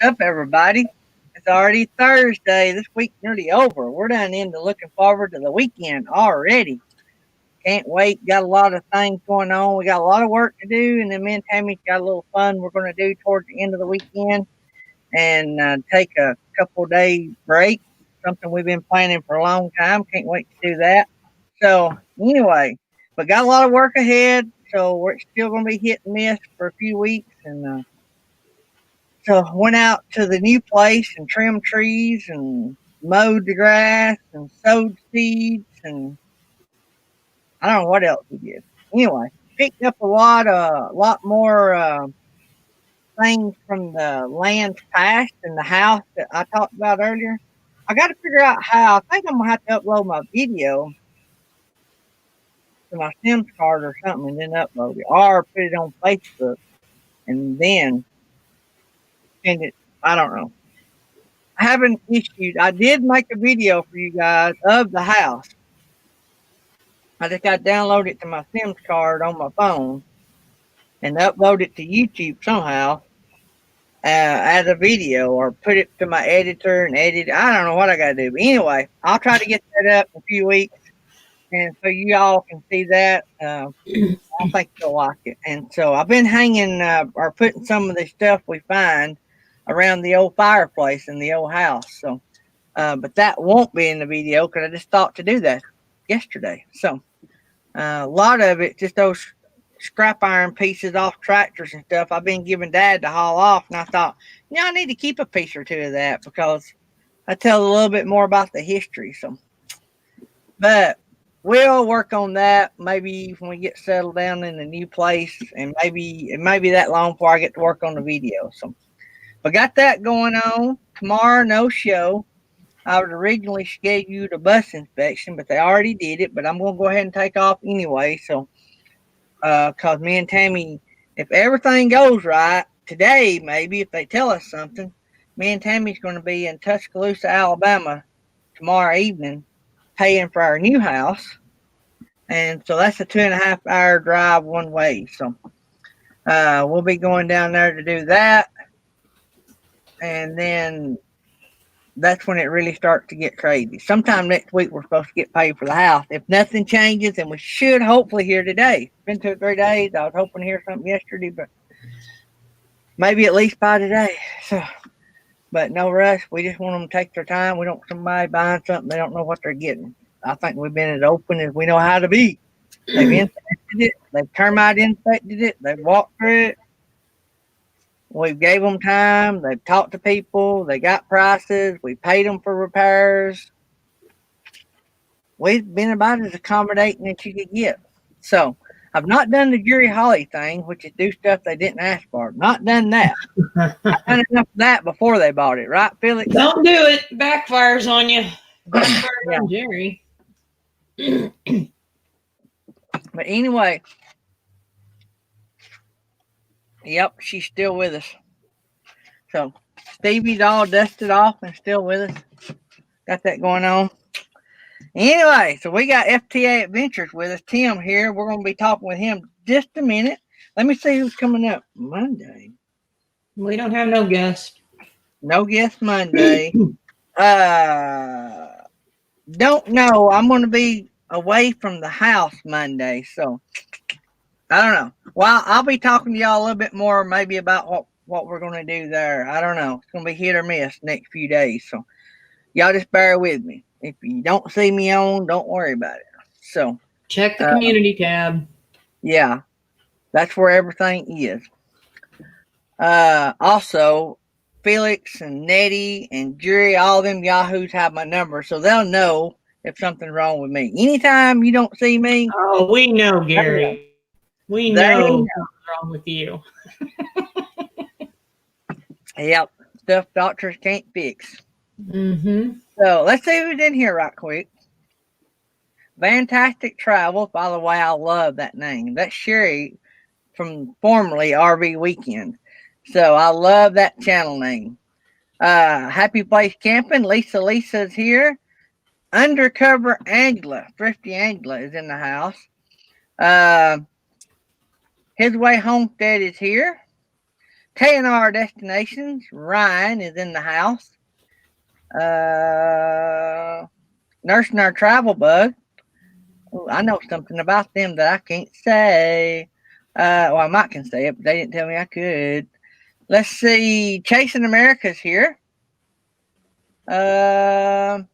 up, everybody? It's already Thursday. This week's nearly over. We're down into looking forward to the weekend already. Can't wait. Got a lot of things going on. We got a lot of work to do, and then me and Tammy's got a little fun we're going to do towards the end of the weekend and take a couple day break. Something we've been planning for a long time. Can't wait to do that. So anyway, but got a lot of work ahead. So we're still going to be hit and miss for a few weeks, and so went out to the new place and trimmed trees and mowed the grass and sowed seeds and I don't know what else we did. Anyway, picked up a lot more things from the lands past and the house that I talked about earlier. I got to figure out how. I think I'm gonna have to upload my video to my Sims card or something and then upload it, or put it on Facebook and then send it. I don't know. I haven't issued. I did make a video for you guys of the house. I just got to download it to my Sims card on my phone and upload it to YouTube somehow as a video or put it to my editor and edit. I don't know what I got to do. But anyway, I'll try to get that up in a few weeks. And so you all can see that. I think you'll like it. And so I've been hanging or putting some of the stuff we find around the old fireplace in the old house. So, but that won't be in the video because I just thought to do that yesterday. So a lot of it, just those scrap iron pieces off tractors and stuff, I've been giving Dad to haul off. And I thought, I need to keep a piece or two of that because I tell a little bit more about the history. So, but we'll work on that maybe when we get settled down in the new place, and maybe it may be that long before I get to work on the video. So, but got that going on. Tomorrow, no show. I was originally scheduled a bus inspection, but they already did it. But I'm going to go ahead and take off anyway. So, because me and Tammy, if everything goes right today, maybe if they tell us something, me and Tammy's going to be in Tuscaloosa, Alabama tomorrow evening, paying for our new house. And so that's a 2.5 hour drive one way. So we'll be going down there to do that. And then that's when it really starts to get crazy. Sometime next week, we're supposed to get paid for the house. If nothing changes, and we should hopefully hear today. It's been 2 or 3 days. I was hoping to hear something yesterday, but maybe at least by today. So, but no rush. We just want them to take their time. We don't want somebody buying something they don't know what they're getting. I think we've been as open as we know how to be. They've inspected it. They've termite inspected it. They've walked through it. We've gave them time. They've talked to people. They got prices. We paid them for repairs. We've been about as accommodating as you could get. So I've not done the Jury Holly thing, which is do stuff they didn't ask for. Not done that. I've done enough of that before they bought it, right, Felix? Don't do it. Backfires on you. Backfires on Jerry. But anyway, yep, she's still with us. So Stevie's all dusted off and still with us. Got that going on. Anyway, so we got FTA Adventures with us. Tim here. We're going to be talking with him just a minute. Let me see who's coming up Monday. We don't have no guest. No guest Monday. Don't know. I'm going to be away from the house Monday, so I don't know. Well, I'll be talking to y'all a little bit more maybe about what we're going to do there. I don't know. It's going to be hit or miss next few days, so y'all just bear with me. If you don't see me on, don't worry about it. So check the community tab. Yeah, that's where everything is. Also, Felix and Nettie and Jerry, all them yahoos have my number, so they'll know if something's wrong with me. Anytime you don't see me. Oh, we know, Gary. We know what's wrong with you. Yep, stuff doctors can't fix. Mm-hmm. So let's see who's in here right quick. Fantastic Travel. By the way, I love that name. That's Sherry from formerly RV Weekend. So I love that channel name. Happy Place Camping. Lisa's here. Undercover Angela. Thrifty Angela is in the house. His Way Homestead is here. KNR Destinations, Ryan is in the house. Nursing Our Travel Bug. Ooh, I know something about them that I can't say. Well, I might can say it, but they didn't tell me I could. Let's see. Chasing America's here. Little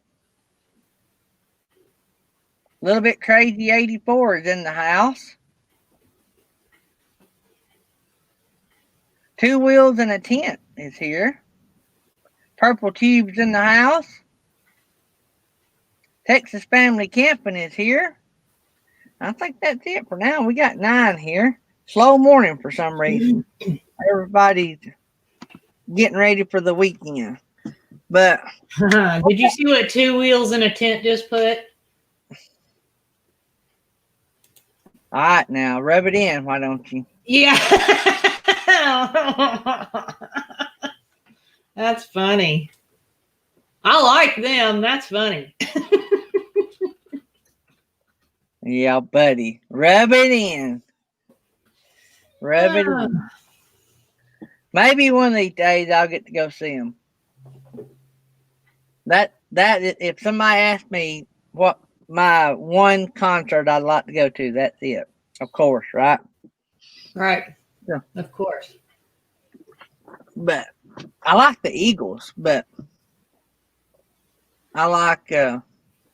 Bit Crazy 84 is in the house. Two Wheels and a Tent is here. Purple Tube's in the house. Texas Family Camping is here. I think that's it for now. We got 9 here. Slow morning for some reason. Everybody's getting ready for the weekend. But did you see what Two Wheels and a Tent just put? All right, now rub it in, why don't you? Yeah. That's funny. I like them. That's funny. Yeah, buddy. Rub it in. Rub it in. Maybe one of these days I'll get to go see them. That if somebody asked me what my one concert I'd like to go to, that's it. Of course, right? Right. Yeah. Of course. But I like the Eagles, but I like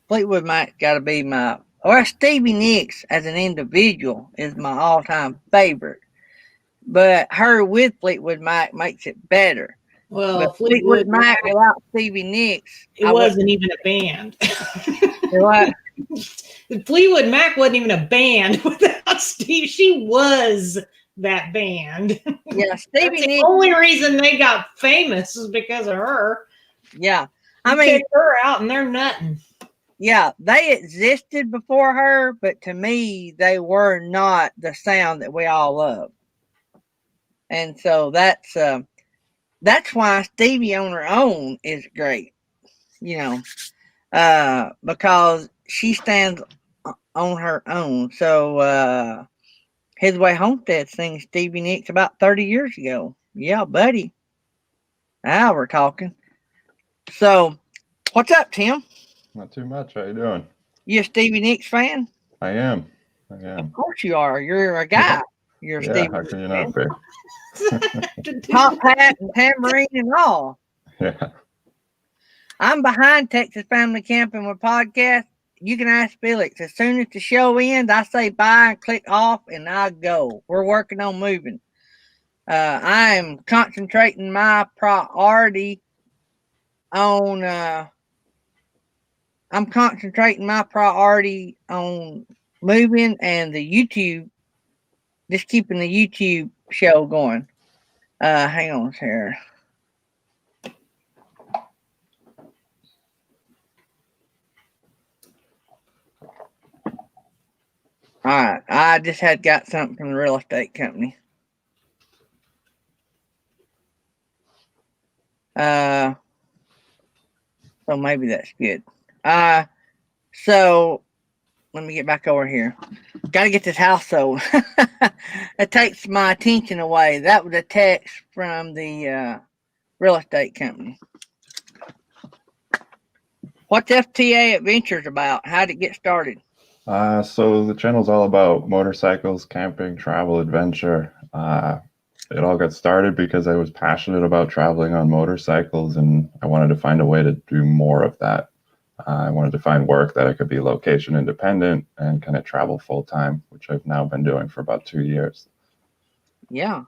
Fleetwood Mac's got to be my, or Stevie Nicks as an individual is my all-time favorite. But her with Fleetwood Mac makes it better. Well, but Fleetwood Mac without Stevie Nicks, it wasn't even a band. What? Fleetwood Mac wasn't even a band without Steve. She was that band. Yeah, Stevie Nicks. The only reason they got famous is because of her. Yeah, I mean, take her out and they're nutting. Yeah, they existed before her, but to me, they were not the sound that we all love. And so that's why Stevie on her own is great, because she stands on her own. So His Way Homestead sings Stevie Nicks about 30 years ago. Yeah, buddy. Now we're talking. So, what's up, Tim? Not too much. How you doing? You a Stevie Nicks fan? I am. Of course you are. You're a guy. You're a Stevie how can you not be? Top hat and tambourine and all. Yeah. I'm behind Texas Family Camping with podcast. You can ask Felix. As soon as the show ends, I say bye and click off and I go. We're working on moving. I am concentrating my priority on moving and the YouTube, just keeping the YouTube show going. Hang on here. All right, I just had got something from the real estate company. So maybe that's good. So let me get back over here. Got to get this house sold. It takes my attention away. That was a text from the real estate company. What's FTA Adventures about? How'd it get started? So the channel's all about motorcycles, camping, travel, adventure. It all got started because I was passionate about traveling on motorcycles and I wanted to find a way to do more of that. I wanted to find work that I could be location independent and kind of travel full time, which I've now been doing for about 2 years. Yeah.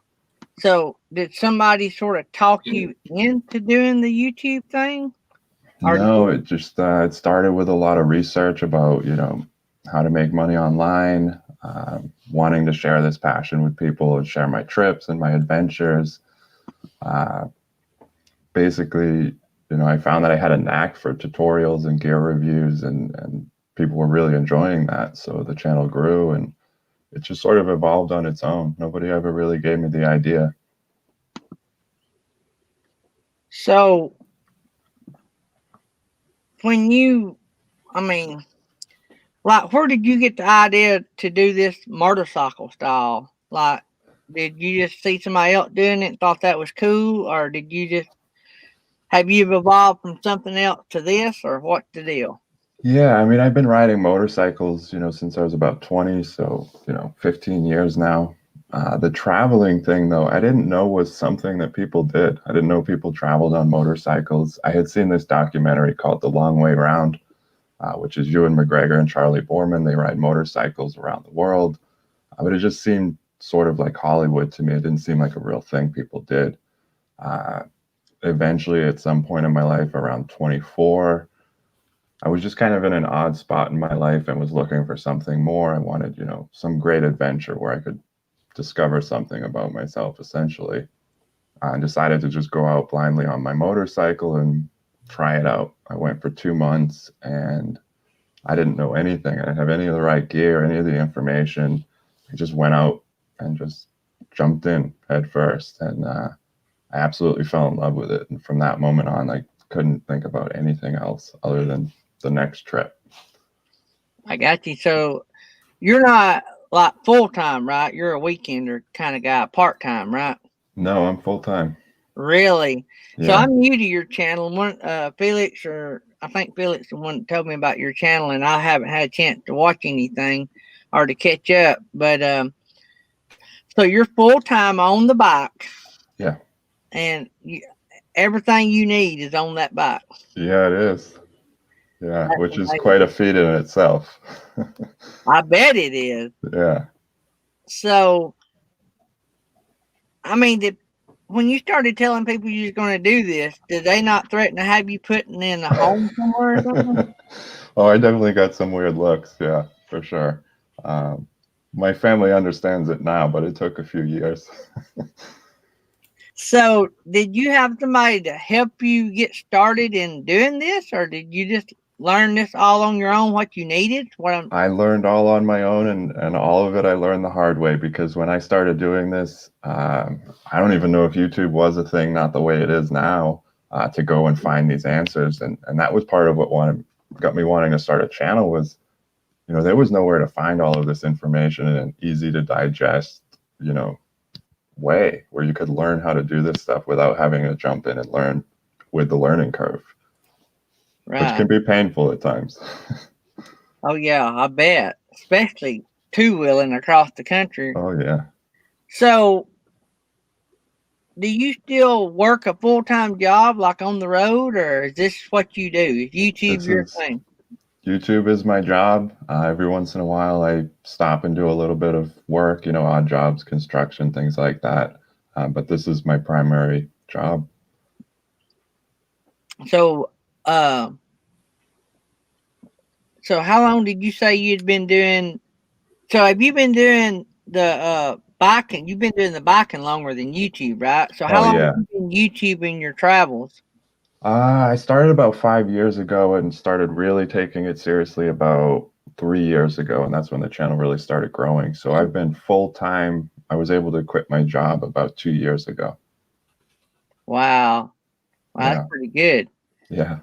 So did somebody sort of talk you into doing the YouTube thing? No, it just it started with a lot of research about, how to make money online, wanting to share this passion with people and share my trips and my adventures. Basically, I found that I had a knack for tutorials and gear reviews and people were really enjoying that. So the channel grew and it just sort of evolved on its own. Nobody ever really gave me the idea. So when where did you get the idea to do this motorcycle style? Like, did you just see somebody else doing it and thought that was cool, or did you just have you evolved from something else to this, or what's the deal? Yeah, I mean, I've been riding motorcycles, since I was about 20, so, 15 years now. The traveling thing, though, I didn't know was something that people did. I didn't know people traveled on motorcycles. I had seen this documentary called The Long Way Round, which is Ewan McGregor and Charlie Borman. They ride motorcycles around the world, but it just seemed sort of like Hollywood to me. It didn't seem like a real thing people did. Eventually, at some point in my life, around 24, I was just kind of in an odd spot in my life and was looking for something more. I wanted, some great adventure where I could discover something about myself, essentially. I decided to just go out blindly on my motorcycle and try it out. I went for 2 months and I didn't know anything. I didn't have any of the right gear, any of the information. I just went out and just jumped in head first. And I absolutely fell in love with it. And from that moment on, I couldn't think about anything else other than the next trip. I got you. So you're not like full time, right? You're a weekender kind of guy, part time, right? No, I'm full time. Really? Yeah. So I'm new to your channel. Felix, or I think Felix, the one that told me about your channel, and I haven't had a chance to watch anything or to catch up. But so you're full time on the bike. Yeah. And everything you need is on that bike. Yeah, it is. Yeah, That's which is amazing. quite a feat in itself. I bet it is. Yeah. So, I mean, when you started telling people you was going to do this, did they not threaten to have you putting in a home somewhere or something? Oh, I definitely got some weird looks. Yeah, for sure. My family understands it now, but it took a few years. So, did you have somebody to help you get started in doing this, or did you just learn this all on your own, what you needed? I learned all on my own, and all of it I learned the hard way, because when I started doing this, I don't even know if YouTube was a thing, not the way it is now, to go and find these answers. And that was part of what got me wanting to start a channel was, there was nowhere to find all of this information in an easy to digest, way where you could learn how to do this stuff without having to jump in and learn with the learning curve, Right. which can be painful at times. Oh yeah, I bet, especially two-wheeling across the country. Oh yeah. So, do you still work a full-time job like on the road, or is this what you do? Is YouTube your thing? YouTube is my job. Every once in a while, I stop and do a little bit of work, odd jobs, construction, things like that. But this is my primary job. So, how long did you say you'd been doing? So, have you been doing the biking? You've been doing the biking longer than YouTube, right? So, how long have you been YouTubing your travels? I started about 5 years ago and started really taking it seriously about 3 years ago. And that's when the channel really started growing. So I've been full time. I was able to quit my job about 2 years ago. Wow. That's pretty good. Yeah.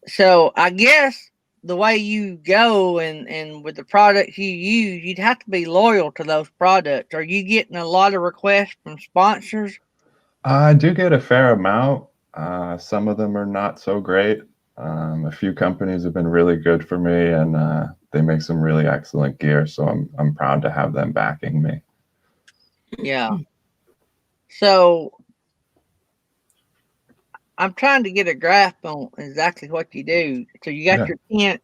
So I guess the way you go and with the products you use, you'd have to be loyal to those products. Are you getting a lot of requests from sponsors? I do get a fair amount. Some of them are not so great. A few companies have been really good for me, and they make some really excellent gear. So I'm proud to have them backing me. Yeah. So I'm trying to get a grasp on exactly what you do. So you got your tent,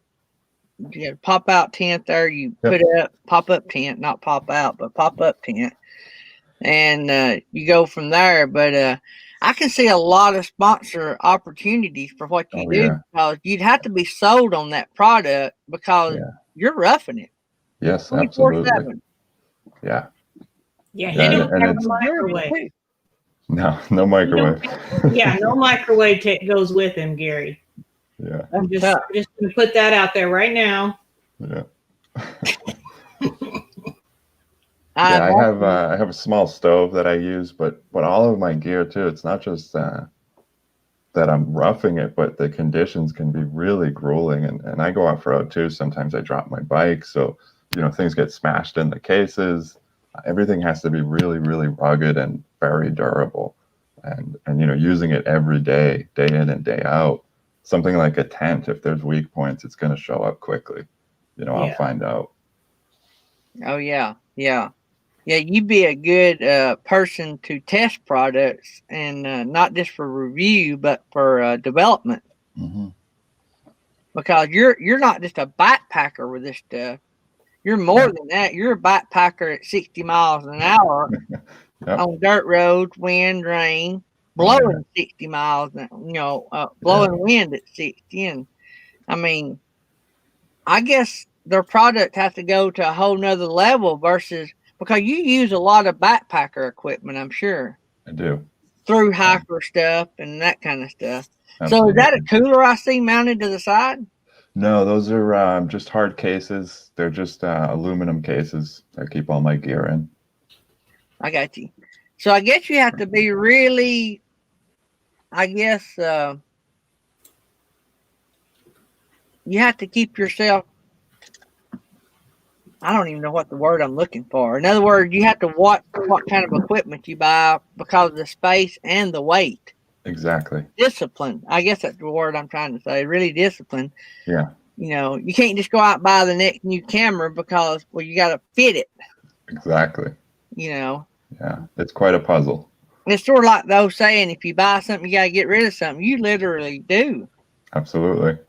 you got a pop out tent there. You put up pop up tent, not pop out, but pop up tent, and you go from there. But I can see a lot of sponsor opportunities for what you do, because you'd have to be sold on that product because you're roughing it. Yes, absolutely. Yeah. Yeah, he don't have a microwave. No microwave. No microwave goes with him, Gary. Yeah. I'm just going to put that out there right now. Yeah. I have a small stove that I use, but all of my gear too. It's not just that I'm roughing it, but the conditions can be really grueling. And I go off road too. Sometimes I drop my bike, so things get smashed in the cases. Everything has to be really, really rugged and very durable. And you know, using it every day, day in and day out. Something like a tent, if there's weak points, it's going to show up quickly. You know, I'll Yeah. find out. Oh yeah, yeah, yeah. You'd be a good person to test products, and not just for review, but for development. Hmm. Because you're not just a backpacker with this stuff. You're more than that. You're a backpacker at 60 miles an hour Yep. on dirt roads, wind, rain, Oh, yeah. blowing 60 miles. Blowing wind at 60. And I mean, I guess their product has to go to a whole nother level versus because you use a lot of backpacker equipment, I'm sure, I do. through Yeah, hiker stuff and that kind of stuff. So is that a absolutely. cooler I see mounted to the side? No, those are just hard cases. They're just aluminum cases that keep all my gear in. I got you. So I guess you have to be really, I guess, you have to keep yourself. I don't even know what the word I'm looking for. In other words, you have to watch what kind of equipment you buy because of the space and the weight. Exactly. Discipline. I guess that's the word I'm trying to say. Really discipline. Yeah, You know, you can't just go out and buy the next new camera because, well, you got to fit it. exactly. You know, Yeah, it's quite a puzzle. it's sort of like those saying, if you buy something, you got to get rid of something. You literally do. Absolutely.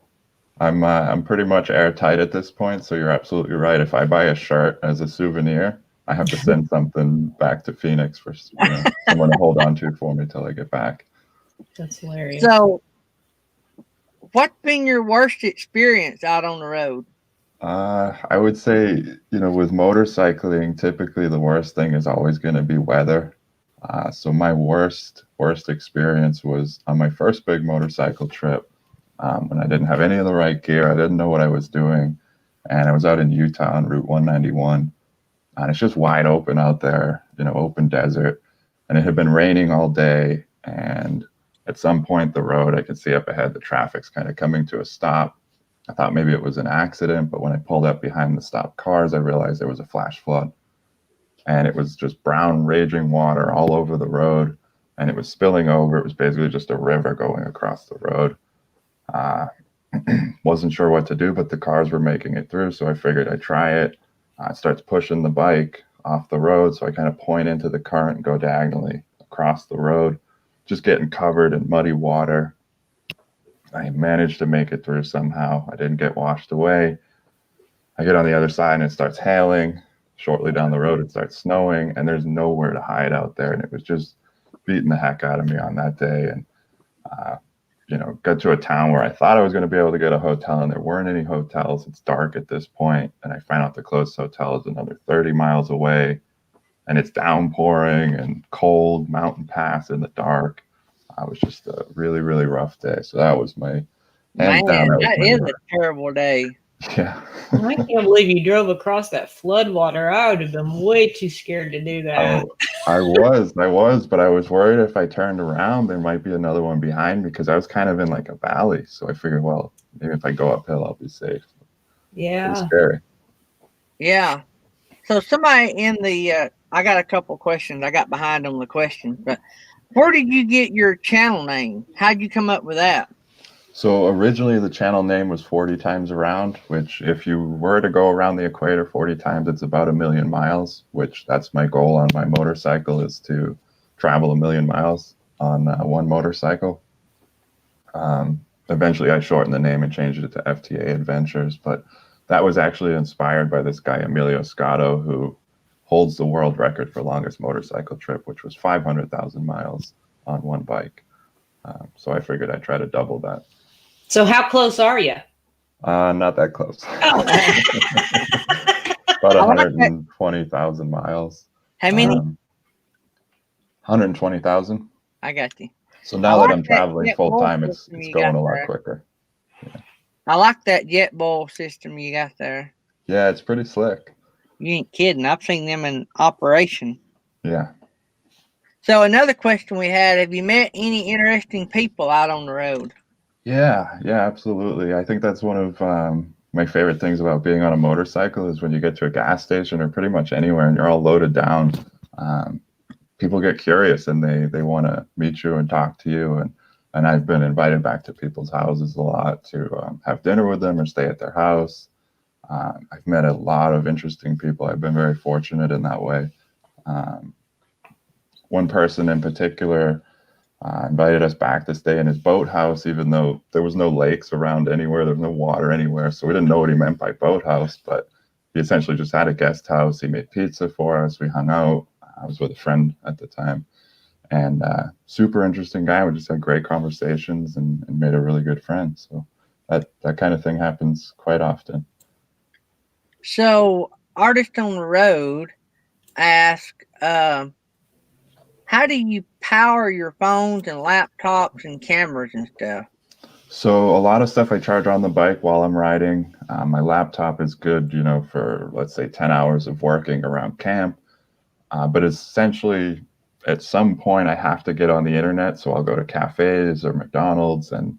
I'm pretty much airtight at this point, so you're absolutely right. If I buy a shirt as a souvenir, I have to send something back to Phoenix for someone to hold on to for me till I get back. That's hilarious. So, what's been your worst experience out on the road? I would say, with motorcycling, typically the worst thing is always going to be weather. So my worst experience was on my first big motorcycle trip, when I didn't have any of the right gear. I didn't know what I was doing, and I was out in Utah on Route 191, and it's just wide open out there, open desert, and it had been raining all day. And at some point, the road, I could see up ahead, the traffic's kind of coming to a stop. I thought maybe it was an accident, but when I pulled up behind the stopped cars, I realized there was a flash flood. And it was just brown, raging water all over the road, and it was spilling over. It was basically just a river going across the road. Wasn't sure what to do, but the cars were making it through, so I figured I'd try it. It starts pushing the bike off the road, so I kind of point into the current and go diagonally across the road, just getting covered in muddy water. I managed to make it through somehow. I didn't get washed away. I get on the other side and it starts hailing. Shortly down the road, it starts snowing, and there's nowhere to hide out there. And it was just beating the heck out of me on that day. And, got to a town where I thought I was going to be able to get a hotel, and there weren't any hotels. It's dark at this point, and I find out the closest hotel is another 30 miles away, and it's downpouring and cold, mountain pass in the dark. It was just a really, really rough day. So that was my hands Man, down. that is a terrible day. Yeah. I can't believe you drove across that flood water. I would have been way too scared to do that. I was, but I was worried if I turned around, there might be another one behind me, because I was kind of in like a valley. So I figured, well, maybe if I go uphill, I'll be safe. It was Yeah. scary. Yeah. So somebody in the, I got a couple questions. I got behind on the questions, but where did you get your channel name? How'd you come up with that? So originally the channel name was 40 times around, which if you were to go around the equator 40 times, it's about 1,000,000 miles, which that's my goal on my motorcycle, is to travel 1,000,000 miles on one motorcycle. Eventually I shortened the name and changed it to FTA Adventures, but that was actually inspired by this guy, Emilio Scotto, who holds the world record for longest motorcycle trip, which was 500,000 miles on one bike. So I figured I'd try to double that. So how close are you? Not that close. Oh. About 120,000 miles. How many? 120,000. I got you. So now like that I'm traveling that full time, jetboil it's system you going got a lot there. quicker. I like that jetboil system you got there. Yeah, it's pretty slick. You ain't kidding. I've seen them in operation. Yeah. So another question we had, have you met any interesting people out on the road? Yeah, absolutely. I think that's one of my favorite things about being on a motorcycle is when you get to a gas station or pretty much anywhere and you're all loaded down. People get curious and they want to meet you and talk to you. And I've been invited back to people's houses a lot to have dinner with them or stay at their house. I've met a lot of interesting people. I've been very fortunate in that way. One person in particular invited us back to stay in his boathouse, even though there was no lakes around anywhere. There was no water anywhere. So we didn't know what he meant by boathouse, but he essentially just had a guest house. He made pizza for us. We hung out. I was with a friend at the time, and super interesting guy. We just had great conversations and made a really good friend. So that kind of thing happens quite often. So, Artist on the Road ask, how do you power your phones and laptops and cameras and stuff? So a lot of stuff I charge on the bike while I'm riding. My laptop is good, for let's say 10 hours of working around camp. But essentially, at some point, I have to get on the internet. So I'll go to cafes or McDonald's, and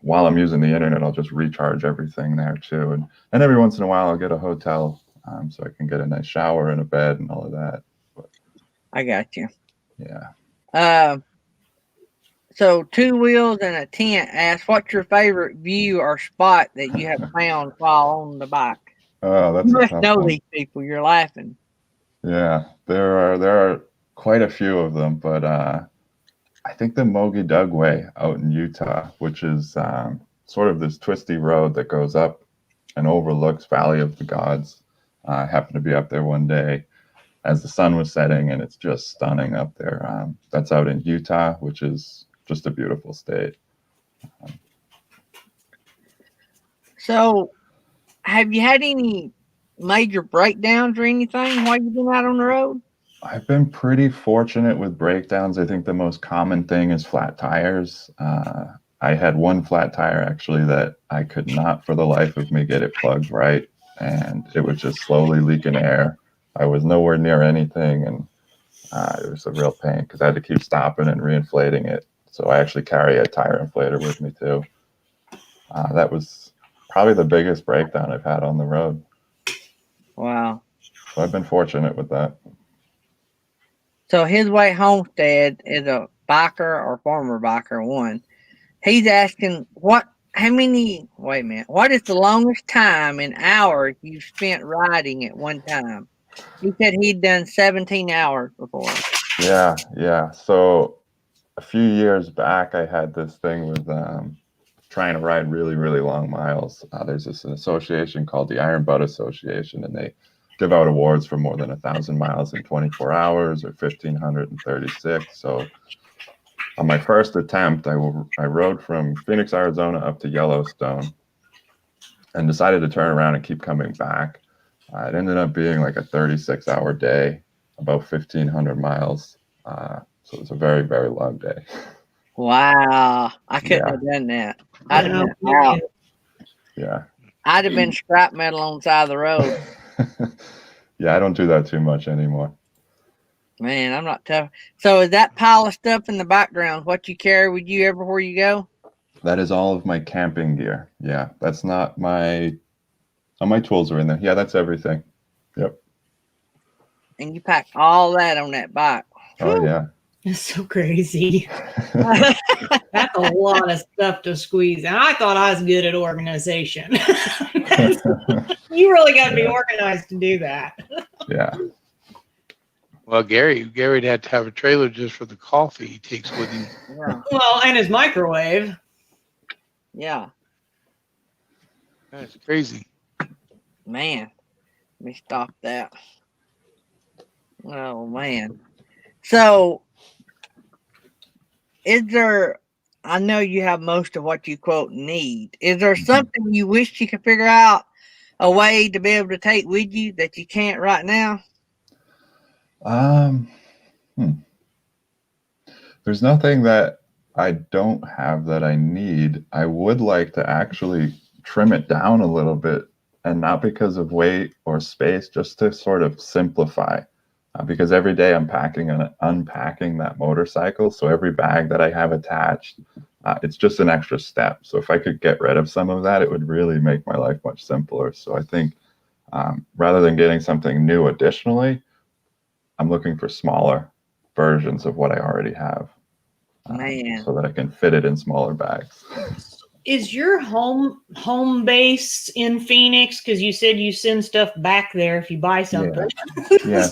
while I'm using the internet, I'll just recharge everything there too. And every once in a while, I'll get a hotel so I can get a nice shower and a bed and all of that. But, I got you. yeah. So Two Wheels and a Tent asks, what's your favorite view or spot that you have found while on the bike? Oh, that's You a must tough know one. these people. You're laughing. Yeah, there are quite a few of them, but I think the Mogi Dug Way out in Utah, which is sort of this twisty road that goes up and overlooks Valley of the Gods. I happened to be up there one day as the sun was setting, and it's just stunning up there. That's out in Utah, which is just a beautiful state. So, have you had any major breakdowns or anything while you've been out on the road? I've been pretty fortunate with breakdowns. I think the most common thing is flat tires. I had one flat tire actually that I could not for the life of me get it plugged right, and it was just slowly leaking air. I was nowhere near anything, and it was a real pain because I had to keep stopping and reinflating it. So I actually carry a tire inflator with me too. That was probably the biggest breakdown I've had on the road. Wow. So I've been fortunate with that. So his way Homestead is a biker or former biker one. He's asking what is the longest time in hours you spent riding at one time? He said he'd done 17 hours before. Yeah. So a few years back, I had this thing with trying to ride really, really long miles. There's this association called the Iron Butt Association, and they give out awards for more than 1,000 miles in 24 hours or 1,536. So on my first attempt, I rode from Phoenix, Arizona up to Yellowstone and decided to turn around and keep coming back. It ended up being like a 36-hour day, about 1,500 miles. So it was a very, very long day. Wow. I couldn't have done that. I'd have been out. Yeah. I'd have been scrap metal on the side of the road. Yeah, I don't do that too much anymore. Man, I'm not tough. So is that pile of stuff in the background what you carry with you everywhere you go? That is all of my camping gear. Yeah, that's not my tools are in there. Yeah, that's everything. Yep. And you pack all that on that bike. Oh, yeah. That's so crazy. That's a lot of stuff to squeeze. And I thought I was good at organization. You really got to be organized to do that. Yeah. Well, Gary'd have to have a trailer just for the coffee he takes with him. Yeah. Well, and his microwave. Yeah. That's crazy. Man, let me stop that. Oh, man. So, I know you have most of what you quote need. Is there something you wish you could figure out a way to be able to take with you that you can't right now? There's nothing that I don't have that I need. I would like to actually trim it down a little bit, and not because of weight or space, just to sort of simplify. Because every day I'm packing and unpacking that motorcycle. So every bag that I have attached, it's just an extra step. So if I could get rid of some of that, it would really make my life much simpler. So I think rather than getting something new additionally, I'm looking for smaller versions of what I already have, so that I can fit it in smaller bags. Is your home base in Phoenix? Because you said you send stuff back there if you buy something. Yeah.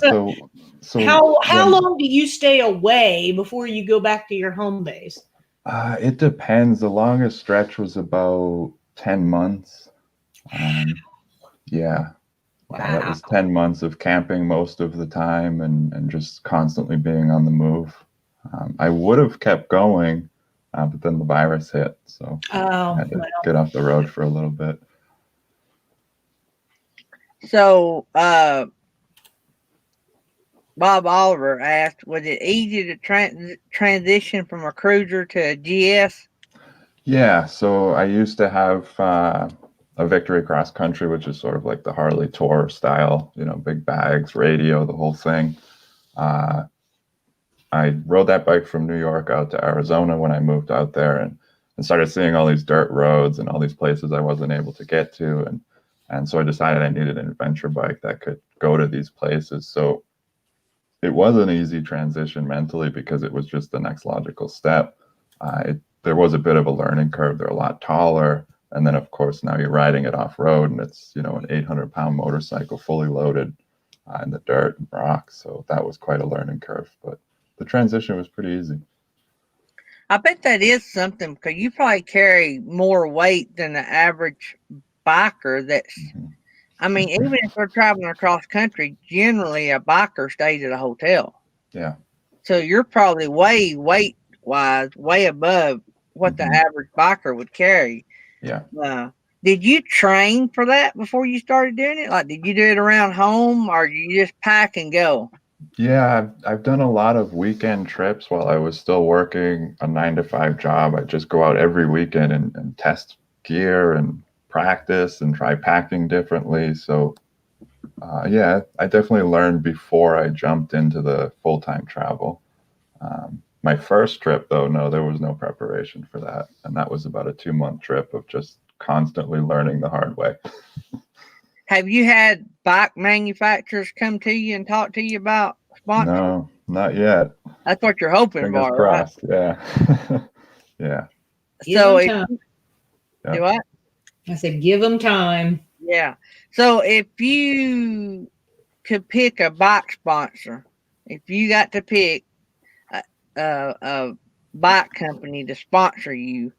So how long do you stay away before you go back to your home base? It depends. The longest stretch was about 10 months. Yeah. Wow. That was 10 months of camping most of the time and just constantly being on the move. I would have kept going, but then the virus hit, so I had to get off the road for a little bit. So, Bob Oliver asked, was it easy to transition from a cruiser to a GS? Yeah, so I used to have a Victory Cross Country, which is sort of like the Harley Tour style, big bags, radio, the whole thing. I rode that bike from New York out to Arizona when I moved out there and started seeing all these dirt roads and all these places I wasn't able to get to. And so I decided I needed an adventure bike that could go to these places. So it was an easy transition mentally because it was just the next logical step. There was a bit of a learning curve. They're a lot taller. And then, of course, now you're riding it off road and it's, an 800-pound motorcycle fully loaded in the dirt and rocks. So that was quite a learning curve. But the transition was pretty easy. I bet that is something because you probably carry more weight than the average biker. I mean, even if we're traveling across country, generally a biker stays at a hotel. Yeah. So you're probably weight-wise, way above what the average biker would carry. Yeah. Did you train for that before you started doing it? Like, did you do it around home or did you just pack and go? Yeah, I've done a lot of weekend trips while I was still working a 9-to-5 job. I'd just go out every weekend and test gear and practice and try packing differently. So, yeah, I definitely learned before I jumped into the full-time travel. My first trip, though, no, there was no preparation for that. And that was about a 2-month trip of just constantly learning the hard way. Have you had bike manufacturers come to you and talk to you about sponsoring? No, not yet. That's what you're hoping Fingers for, crossed. right? Yeah. Yeah. So do what? I said, give them time. Yeah. So if you could pick a bike sponsor, if you got to pick a bike company to sponsor you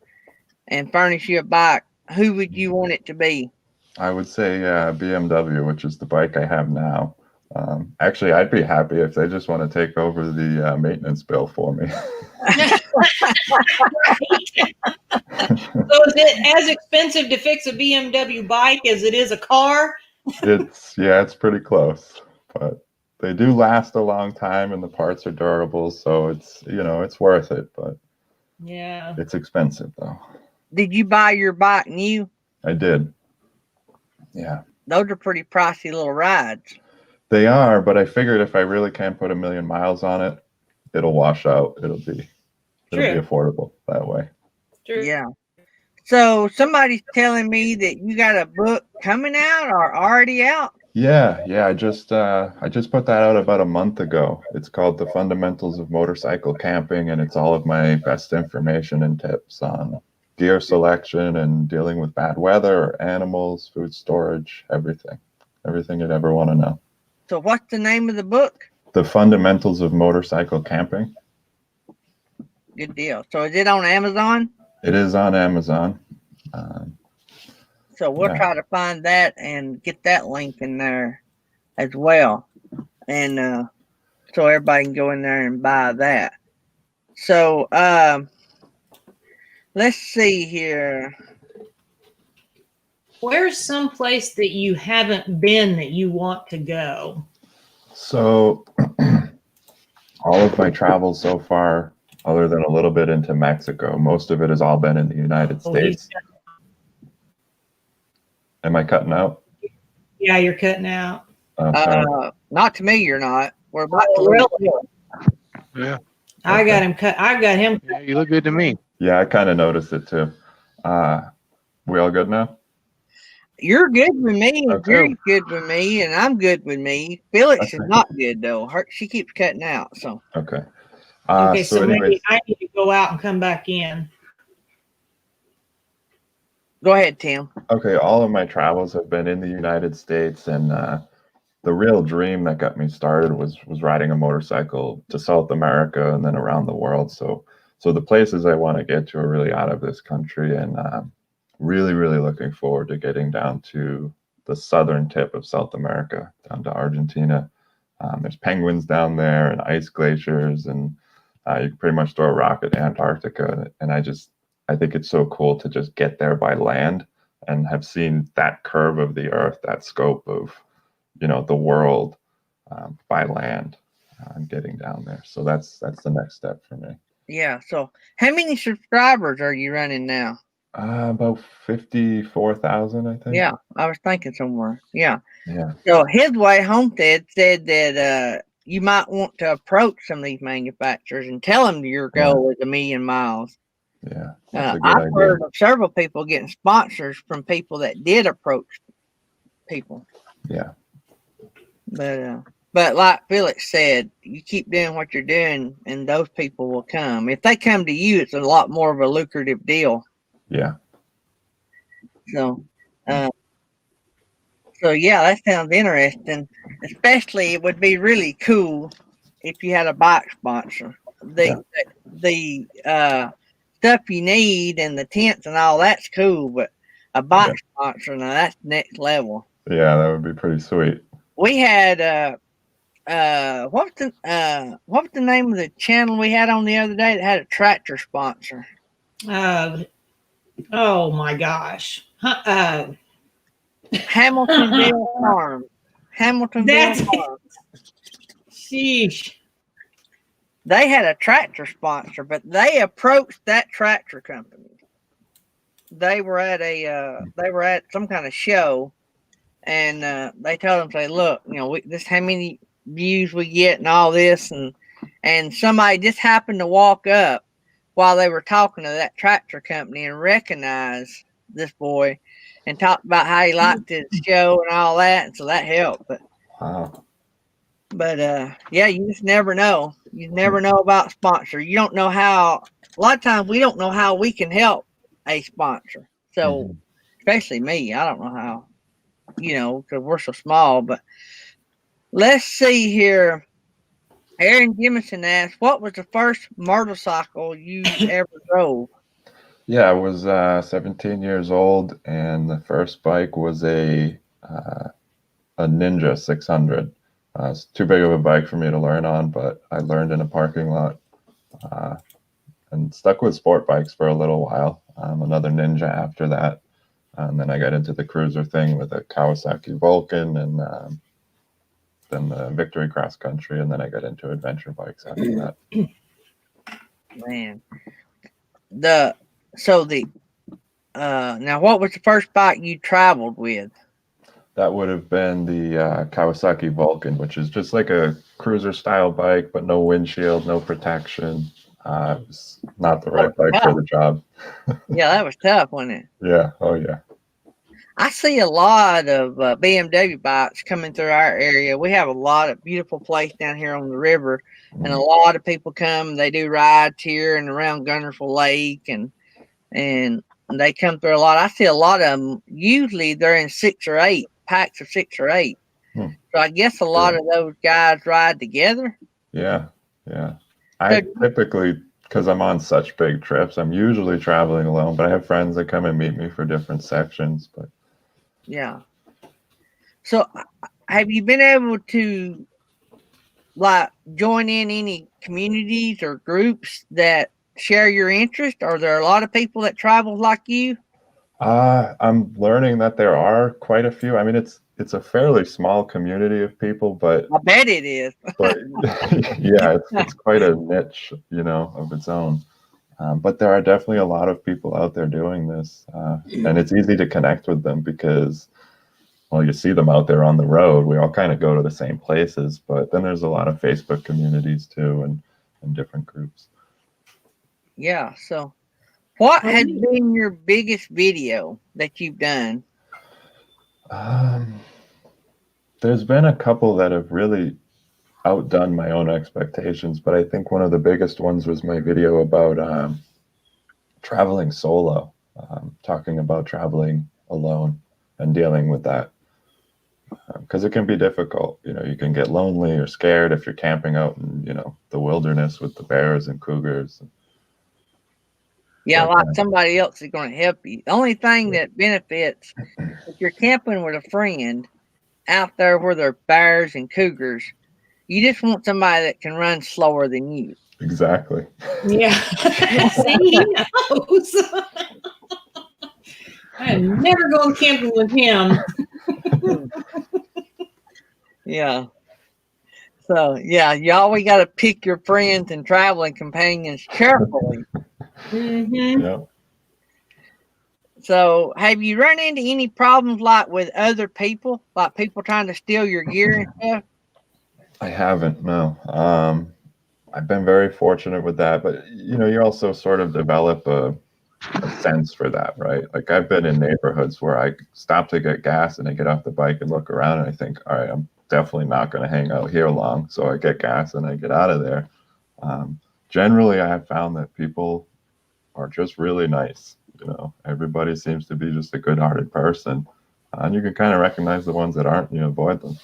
and furnish you a bike, who would you want it to be? I would say BMW, which is the bike I have now. Actually, I'd be happy if they just want to take over the maintenance bill for me. So is it as expensive to fix a BMW bike as it is a car? It's pretty close, but they do last a long time and the parts are durable, so it's worth it, but yeah, it's expensive though. Did you buy your bike new? I did. Yeah. Those are pretty pricey little rides. They are, but I figured if I really can't put 1 million miles on it, it'll wash out. It'll be affordable that way. True. Yeah. So somebody's telling me that you got a book coming out or already out. Yeah. I just put that out about a month ago. It's called The Fundamentals of Motorcycle Camping, and it's all of my best information and tips on gear selection and dealing with bad weather or animals, food storage, everything you'd ever want to know. So what's the name of the book? The Fundamentals of Motorcycle Camping. Good deal. So is it on Amazon? It is on Amazon. So we'll try to find that and get that link in there as well. And so everybody can go in there and buy that. So let's see here. Where's some place that you haven't been that you want to go? So all of my travels so far, other than a little bit into Mexico, most of it has all been in the United States. Am I cutting out? Yeah, you're cutting out. Not to me, you're not. We're about to really? Yeah. I got him cut. I got him. Yeah, you look good to me. Yeah, I kind of noticed it too. We all good now? You're good with me, and Okay. Gary's good with me, and I'm good with me. Felix is Okay. not good though. She keeps cutting out. So Okay. Okay, So so maybe anyways, I need to go out and come back in. go ahead, Tim. okay, all of my travels have been in the United States, and the real dream that got me started was riding a motorcycle to South America and then around the world. So the places I want to get to are really out of this country, and really, really looking forward to getting down to the southern tip of South America, down to Argentina. There's penguins down there and ice glaciers, and you can pretty much throw a rock at Antarctica. And I think it's so cool to just get there by land and have seen that curve of the earth, that scope of, the world by land and getting down there. So that's the next step for me. Yeah. So how many subscribers are you running now? About 54,000, I think. Yeah, I was thinking somewhere. Yeah. Yeah. So Headway Homestead said that you might want to approach some of these manufacturers and tell them your goal is 1 million miles. Yeah. That's a good I've idea. heard of several people getting sponsors from people that did approach people. Yeah. But like Felix said, you keep doing what you're doing, and those people will come. If they come to you, it's a lot more of a lucrative deal. Yeah. So, yeah, that sounds interesting. Especially, it would be really cool if you had a bike sponsor. The stuff you need and the tents and all that's cool, but a bike sponsor, now that's next level. Yeah, that would be pretty sweet. We had what was the name of the channel we had on the other day that had a tractor sponsor? Oh my gosh. Hamiltondale Farm. Hamiltondale Farm. Sheesh. They had a tractor sponsor, but they approached that tractor company. They were at some kind of show, and they told them, say, look, this how many views we get and all this, and somebody just happened to walk up while they were talking to that tractor company and recognized this boy and talked about how he liked his show and all that, and so that helped. But yeah, you just never know. You never know about sponsor. You don't know how. A lot of times we don't know how we can help a sponsor. So, especially me, I don't know how. Because we're so small. But let's see here. Aaron Jimison asked, "What was the first motorcycle you ever drove?" Yeah, I was 17 years old, and the first bike was a Ninja 600. It's too big of a bike for me to learn on, but I learned in a parking lot and stuck with sport bikes for a little while. Another Ninja after that. And then I got into the cruiser thing with a Kawasaki Vulcan and then the Victory Cross Country. And then I got into adventure bikes after that. Man. Now what was the first bike you traveled with? That would have been the Kawasaki Vulcan, which is just like a cruiser style bike, but no windshield, no protection. It was not the right bike for the job. Yeah, that was tough, wasn't it? Yeah. Oh, yeah. I see a lot of BMW bikes coming through our area. We have a lot of beautiful place down here on the river, and a lot of people come. They do rides here and around Gunnersville Lake, and they come through a lot. I see a lot of them. Usually, they're in 6 or 8 packs of 6 or 8. So I guess a lot of those guys ride together. Yeah. I typically, because I'm on such big trips, I'm usually traveling alone, but I have friends that come and meet me for different sections. But yeah. So have you been able to join in any communities or groups that share your interest? Are there a lot of people that travel like you? I'm learning that there are quite a few. I mean, it's a fairly small community of people, but I bet it is. But yeah, it's quite a niche, of its own. But there are definitely a lot of people out there doing this, and it's easy to connect with them because, well, you see them out there on the road. We all kind of go to the same places, but then there's a lot of Facebook communities too, and different groups. Yeah. So, What has been your biggest video that you've done? There's been a couple that have really outdone my own expectations, but I think one of the biggest ones was my video about traveling solo, talking about traveling alone and dealing with that. Because it can be difficult. You can get lonely or scared if you're camping out in, the wilderness with the bears and cougars. Yeah, like somebody else is going to help you. The only thing that benefits if you're camping with a friend out there where there are bears and cougars, you just want somebody that can run slower than you. Exactly. Yeah. See, he knows. I am never going camping with him. Yeah. So, yeah, you always got to pick your friends and traveling companions carefully. Mm-hmm. Yeah. So, have you run into any problems like with other people, like people trying to steal your gear and stuff? I haven't, no. I've been very fortunate with that, but you also sort of develop a sense for that, right? Like I've been in neighborhoods where I stop to get gas and I get off the bike and look around and I think, all right, I'm definitely not going to hang out here long. So I get gas and I get out of there. Generally, I have found that people are just really nice. Everybody seems to be just a good-hearted person. And you can kind of recognize the ones that aren't, avoid them.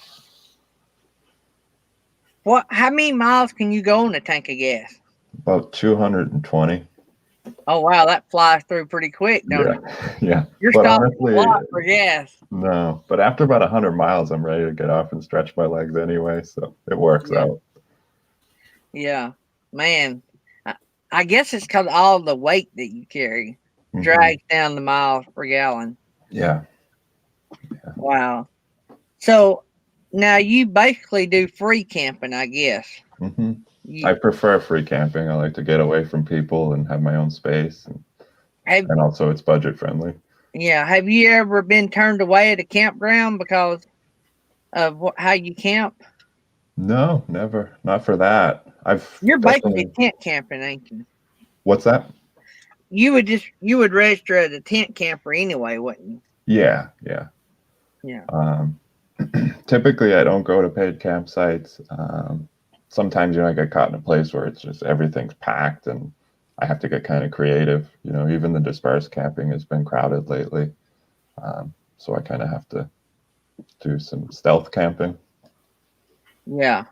How many miles can you go on a tank of gas? About 220. Oh, wow, that flies through pretty quick, don't it? Yeah. You're But stopping honestly, a lot for gas. No, but after about 100 miles, I'm ready to get off and stretch my legs anyway, so it works out. Yeah, man. I guess it's because all the weight that you carry drags down the miles per gallon. Yeah. Wow. So now you basically do free camping, I guess. I prefer free camping. I like to get away from people and have my own space, and also it's budget friendly. Yeah. Have you ever been turned away at a campground because of how you camp? No, never. Not for that. You're basically tent camping, ain't you? What's that? You would register as a tent camper anyway, wouldn't you? Yeah. Typically, I don't go to paid campsites. Sometimes, I get caught in a place where it's just everything's packed and I have to get kind of creative. Even the dispersed camping has been crowded lately. So I kind of have to do some stealth camping. Yeah.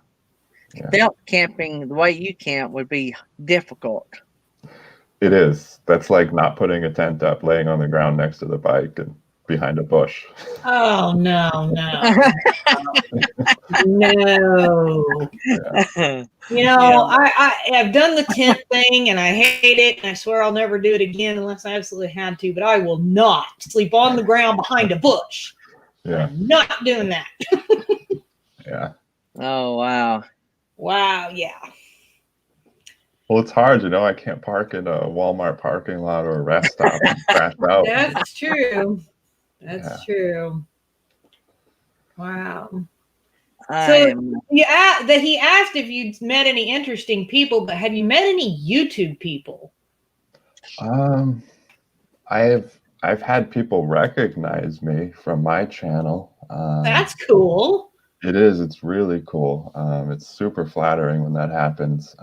Stealth camping, the way you camp, would be difficult. It is. That's like not putting a tent up, laying on the ground next to the bike and behind a bush. Oh, no. No. Yeah. I have done the tent thing and I hate it. And I swear I'll never do it again unless I absolutely had to. But I will not sleep on the ground behind a bush. Yeah. I'm not doing that. Yeah. Oh, wow. Wow. Yeah. Well, it's hard, I can't park in a Walmart parking lot or a rest stop and crash out. That's true. That's true. Wow. So he asked if you'd met any interesting people, but have you met any YouTube people? I've had people recognize me from my channel. That's cool. It is. It's really cool. It's super flattering when that happens.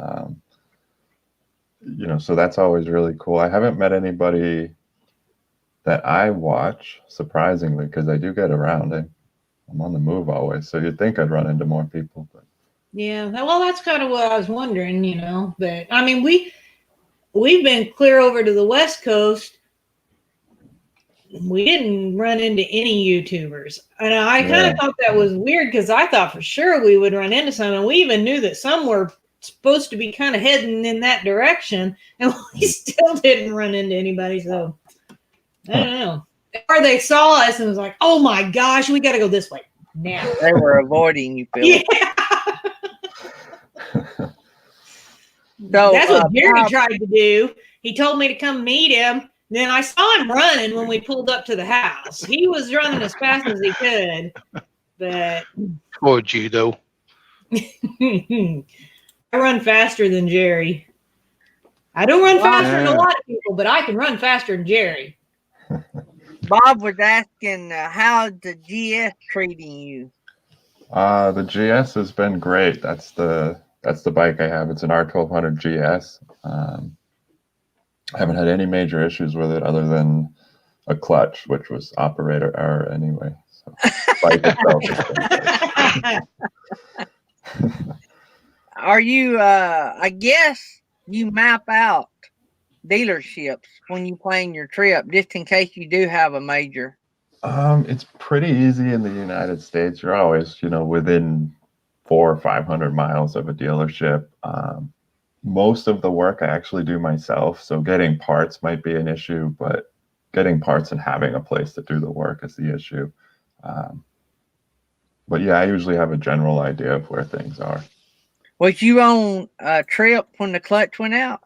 So that's always really cool. I haven't met anybody that I watch, surprisingly, because I do get around. I'm on the move always. So you'd think I'd run into more people. But yeah, well, that's kind of what I was wondering, But I mean, we've been clear over to the West Coast. We didn't run into any YouTubers. And I kind of thought that was weird because I thought for sure we would run into some. And we even knew that some were supposed to be kind of heading in that direction. And we still didn't run into anybody. So I don't know. Or they saw us and was like, oh my gosh, we got to go this way now. They were avoiding you, Phil. Yeah. So, that's what Jerry tried to do. He told me to come meet him. Then I saw him running when we pulled up to the house. He was running as fast as he could. But poor Judo. I run faster than Jerry. I don't run Wow. faster than a lot of people, but I can run faster than Jerry. Bob was asking, how's the GS treating you? The GS has been great. That's the bike I have. It's an R1200 GS. I haven't had any major issues with it other than a clutch, which was operator error anyway. So bike itself has been great. Are you, I guess you map out dealerships when you plan your trip, just in case you do have a major? It's pretty easy in the United States. You're always, within 400 or 500 miles of a dealership. Most of the work I actually do myself, so getting parts might be an issue, but getting parts and having a place to do the work is the issue. But yeah, I usually have a general idea of where things are. Was you on a trip when the clutch went out?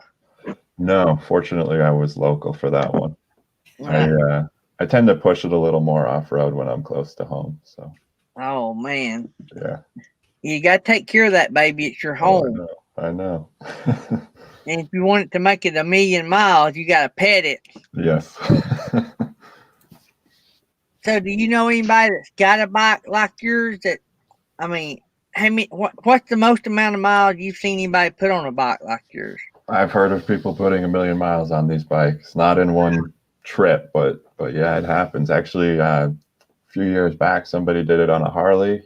No, fortunately, I was local for that one. I tend to push it a little more off-road when I'm close to home. So. Oh man. Yeah. You got to take care of that baby. It's your home. Oh, I know. And if you want it to make it 1,000,000 miles, you got to pet it. Yes. So, do you know anybody that's got a bike like yours? What's the most amount of miles you've seen anybody put on a bike like yours? I've heard of people putting 1,000,000 miles on these bikes, not in one trip, but yeah, it happens. Actually, a few years back, somebody did it on a Harley.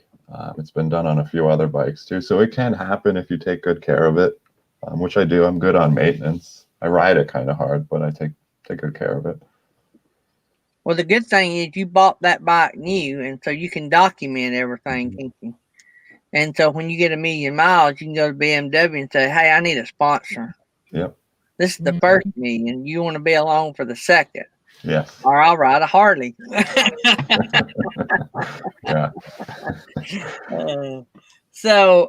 It's been done on a few other bikes too. So it can happen if you take good care of it, which I do. I'm good on maintenance. I ride it kind of hard, but I take good care of it. Well, the good thing is you bought that bike new, and so you can document everything, can't you? And so when you get 1,000,000 miles, you can go to BMW and say, hey, I need a sponsor. Yep. This is the first 1,000,000. You want to be along for the second. Yes. Or I'll ride a Harley. Yeah. So,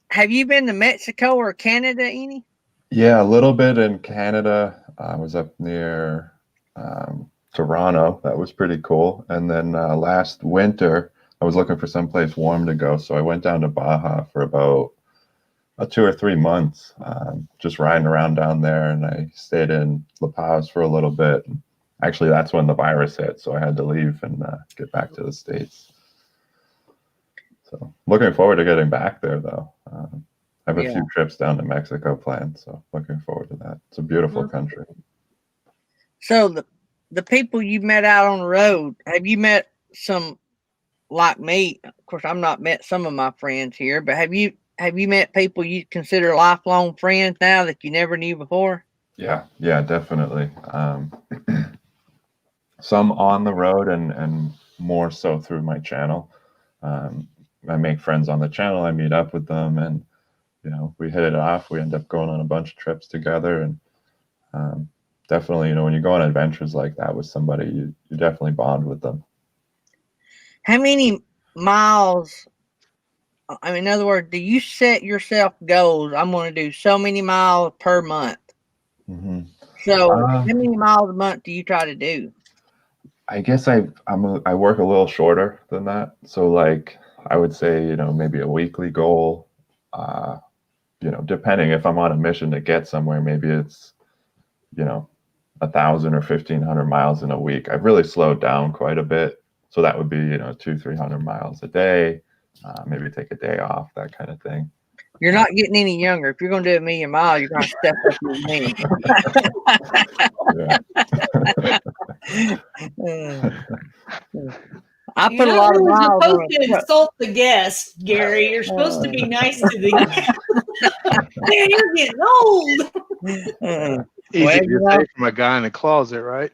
have you been to Mexico or Canada any? Yeah, a little bit in Canada. I was up near Toronto. That was pretty cool. And then last winter, I was looking for someplace warm to go. So I went down to Baja for about 2 or 3 months, just riding around down there. And I stayed in La Paz for a little bit. Actually, that's when the virus hit. So I had to leave and get back to the States. So looking forward to getting back there, though. I have a few trips down to Mexico planned. So looking forward to that. It's a beautiful country. So the people you met out on the road, have you met some like me? Of course, I've not met some of my friends here, but have you met people you consider lifelong friends now that you never knew before? Yeah, definitely. Some on the road and more so through my channel. I make friends on the channel. I meet up with them, and we hit it off. We end up going on a bunch of trips together, and definitely, when you go on adventures like that with somebody, you definitely bond with them. How many miles? In other words, do you set yourself goals? I'm going to do so many miles per month. Mm-hmm. So, how many miles a month do you try to do? I guess I work a little shorter than that. So, like, I would say, maybe a weekly goal. Depending if I'm on a mission to get somewhere, maybe it's 1,000 or 1,500 miles in a week. I've really slowed down quite a bit. So that would be, 200-300 miles a day, maybe take a day off, that kind of thing. You're not getting any younger. If you're going to do 1,000,000 miles, you're going to step up your game. I put a lot of miles on it. You're supposed to insult the guest, Gary. You're supposed to be nice to the guest. Man, you're getting old. Easy to say from a guy in the closet, right?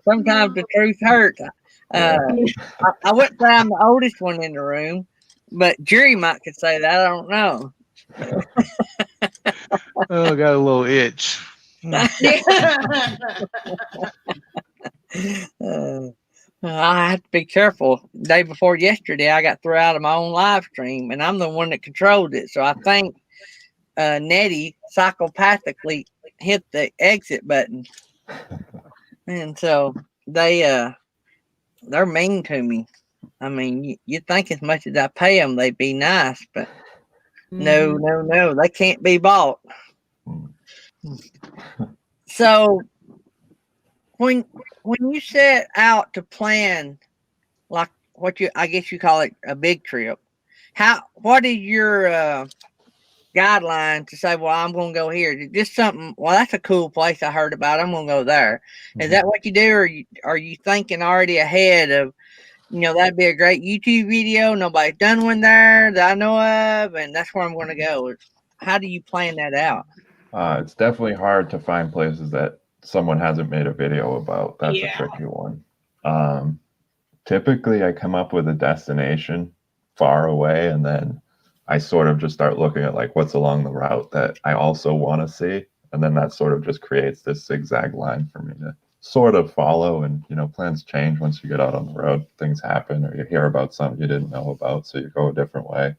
Sometimes the truth hurts. I wouldn't say I'm the oldest one in the room, but Jerry might could say that. I don't know. Oh, got a little itch. I have to be careful. The day before yesterday, I got thrown out of my own live stream, and I'm the one that controlled it. So I think Nettie psychopathically hit the exit button, and so they're mean to me. I mean, you think as much as I pay them, they'd be nice, but No, Mhm. no, no. They can't be bought. Mm. So when you set out to plan like what I guess you call it a big trip, what is your guideline to say, well, I'm going to go here? Just something. Well, that's a cool place I heard about. I'm going to go there. Is that what you do, or are you thinking already ahead of? That'd be a great YouTube video. Nobody's done one there that I know of, and that's where I'm going to go. How do you plan that out? It's definitely hard to find places that someone hasn't made a video about. That's a Yeah. tricky one. Typically, I come up with a destination far away, and then I sort of just start looking at like what's along the route that I also want to see, and then that sort of just creates this zigzag line for me to sort of follow. And plans change once you get out on the road. Things happen, or you hear about something you didn't know about, so you go a different way.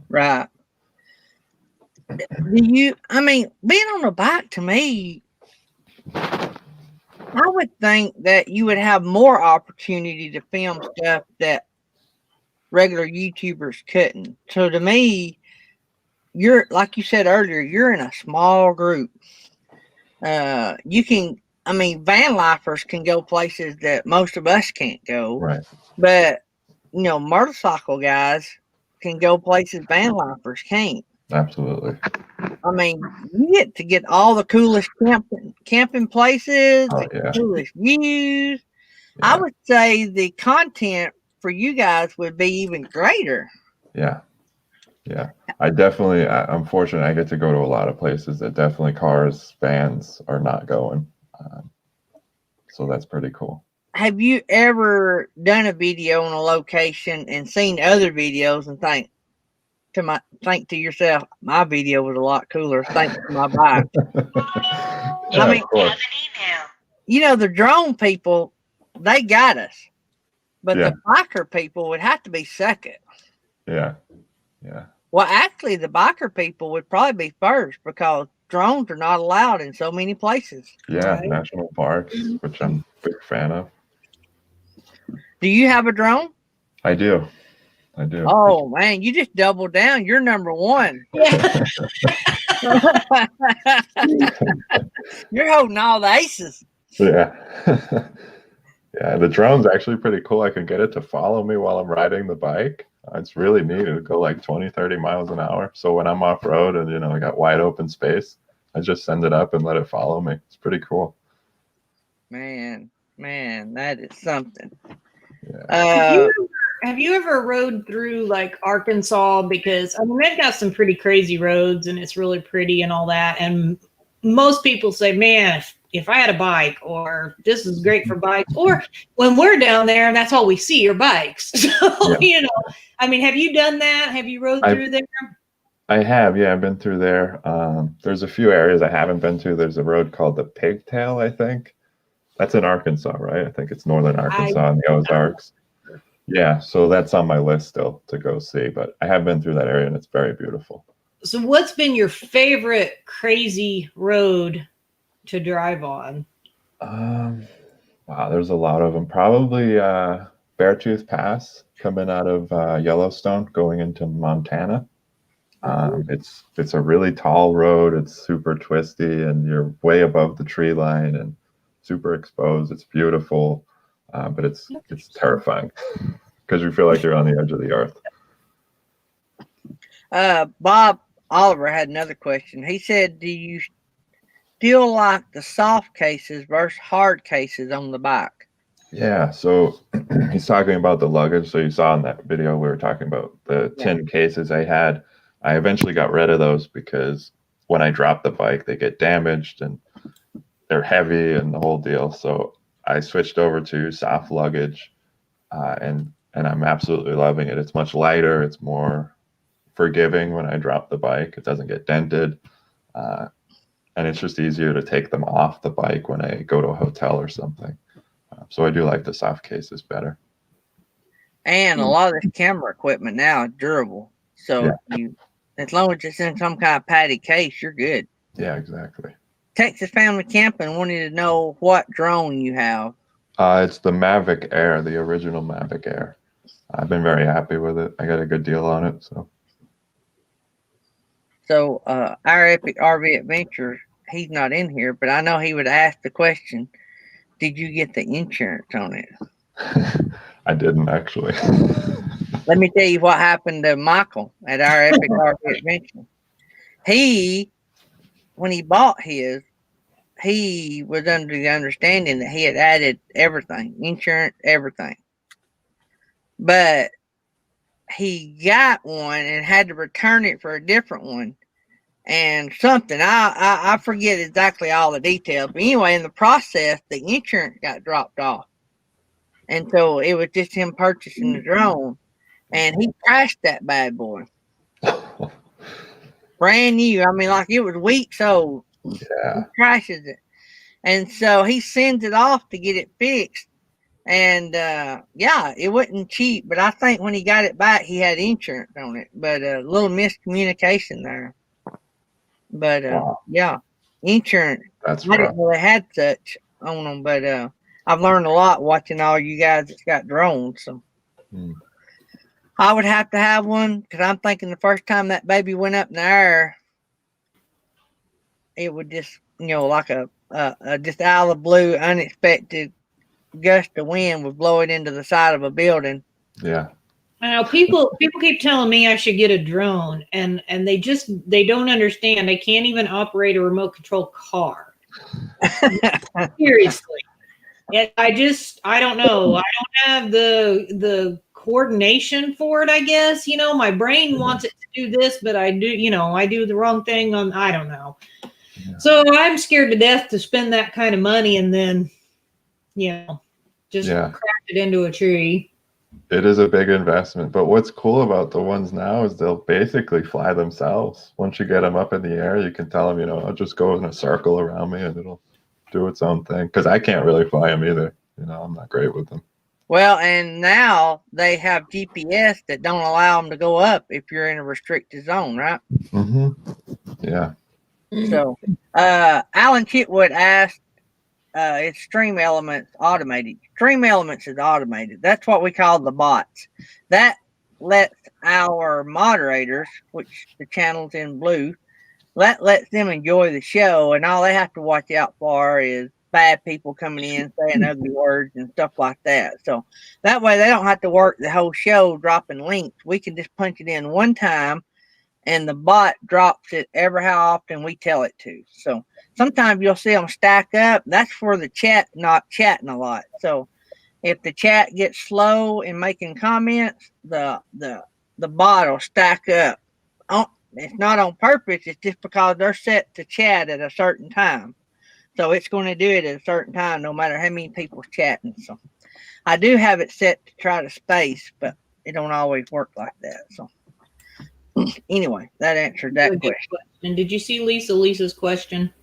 Right. Being on a bike, to me, I would think that you would have more opportunity to film stuff that regular YouTubers couldn't. So to me, you're, like you said earlier, you're in a small group. You can, van lifers can go places that most of us can't go. Right. But, motorcycle guys can go places van lifers can't. Absolutely. You get to get all the coolest camping places, Oh, the yeah. coolest views. Yeah. I would say the content for you guys would be even greater. Yeah. I'm fortunate I get to go to a lot of places that definitely cars, vans are not going. So that's pretty cool. Have you ever done a video on a location and seen other videos and think to yourself, my video was a lot cooler thanks to my bike? Yeah, of course. The drone people, they got us. But Yeah. the biker people would have to be second. Yeah. Well, actually, the biker people would probably be first because drones are not allowed in so many places. Yeah, Right. national parks, which I'm a big fan of. Do you have a drone? I do. Oh, man, you just doubled down. You're number one. Yeah. You're holding all the aces. Yeah. Yeah, the drone's actually pretty cool. I can get it to follow me while I'm riding the bike. It's really neat. It'll go like 20, 30 miles an hour. So when I'm off road and, I got wide open space, I just send it up and let it follow me. It's pretty cool. Man, that is something. Yeah. Have you ever rode through like Arkansas? Because they've got some pretty crazy roads and it's really pretty and all that. And most people say, man, if I had a bike, or this is great for bikes, or when we're down there, that's all we see are bikes. So, Yeah. have you done that? Have you rode through there? I have, yeah, I've been through there. There's a few areas I haven't been to. There's a road called the Pigtail, I think. That's in Arkansas, right? I think it's northern Arkansas in the Ozarks. Yeah, so that's on my list still to go see, but I have been through that area and it's very beautiful. So what's been your favorite crazy road to drive on? Wow, there's a lot of them. Probably Beartooth Pass coming out of Yellowstone going into Montana. It's a really tall road. It's super twisty and you're way above the tree line and super exposed. It's beautiful, but it's terrifying because you feel like you're on the edge of the earth. Bob Oliver had another question. He said, do you still like the soft cases versus hard cases on the bike? Yeah, so he's talking about the luggage. So you saw in that video we were talking about the tin cases I had. I eventually got rid of those because when I drop the bike, they get damaged and they're heavy and the whole deal. So I switched over to soft luggage, and I'm absolutely loving it. It's much lighter. It's more forgiving when I drop the bike. It doesn't get dented. And it's just easier to take them off the bike when I go to a hotel or something. So I do like the soft cases better. And a lot of this camera equipment now is durable. So as long as it's in some kind of padded case, you're good. Yeah, exactly. Texas Family Camping wanted to know what drone you have. It's the Mavic Air, the original Mavic Air. I've been very happy with it. I got a good deal on it. So So our Epic RV Adventures, he's not in here, but I know he would ask the question, did you get the insurance on it? I didn't actually. Let me tell you what happened to Michael at our Epic RV Adventure. He, when he bought his, he was under the understanding that he had added everything, insurance, everything. But he got one and had to return it for a different one. And something, I forget exactly all the details. But anyway, in the process, the insurance got dropped off. And so it was just him purchasing the drone. And he crashed that bad boy. Brand new. I mean, like it was weeks old. Yeah. He crashes it. And so he sends it off to get it fixed. And yeah, it wasn't cheap, but I think when he got it back, he had insurance on it. But a little miscommunication there. But Wow. yeah, insurance. That's I rough. didn't know they had such on them, but I've learned a lot watching all you guys that's got drones. So I would have to have one because I'm thinking the first time that baby went up in the air, it would just, like a just out of the blue, unexpected gust of wind would blow it into the side of a building. Yeah. Now people keep telling me I should get a drone, and they don't understand. I can't even operate a remote control car. Seriously. I don't know. I don't have the coordination for it, I guess. My brain wants it to do this, but I do the wrong thing on, I don't know. Yeah. So I'm scared to death to spend that kind of money and then, just crash it into a tree. It is a big investment, but what's cool about the ones now is they'll basically fly themselves. Once you get them up in the air, you can tell them, I'll just go in a circle around me and it'll do its own thing. Because I can't really fly them either. I'm not great with them. Well, and now they have GPS that don't allow them to go up if you're in a restricted zone, right? Mm-hmm. Yeah. So, Alan Chitwood asked, is Stream Elements automated? Stream Elements is automated. That's what we call the bots. That lets our moderators, which the channel's in blue, lets them enjoy the show, and all they have to watch out for is bad people coming in saying ugly words and stuff like that. So that way they don't have to work the whole show dropping links. We can just punch it in one time, and the bot drops it every how often we tell it to. So sometimes you'll see them stack up. That's for the chat not chatting a lot. So if the chat gets slow in making comments, the bot will stack up. It's not on purpose. It's just because they're set to chat at a certain time. So it's going to do it at a certain time, no matter how many people's chatting. So I do have it set to try to space, but it don't always work like that. So anyway, that answered that question. And did you see Lisa's question?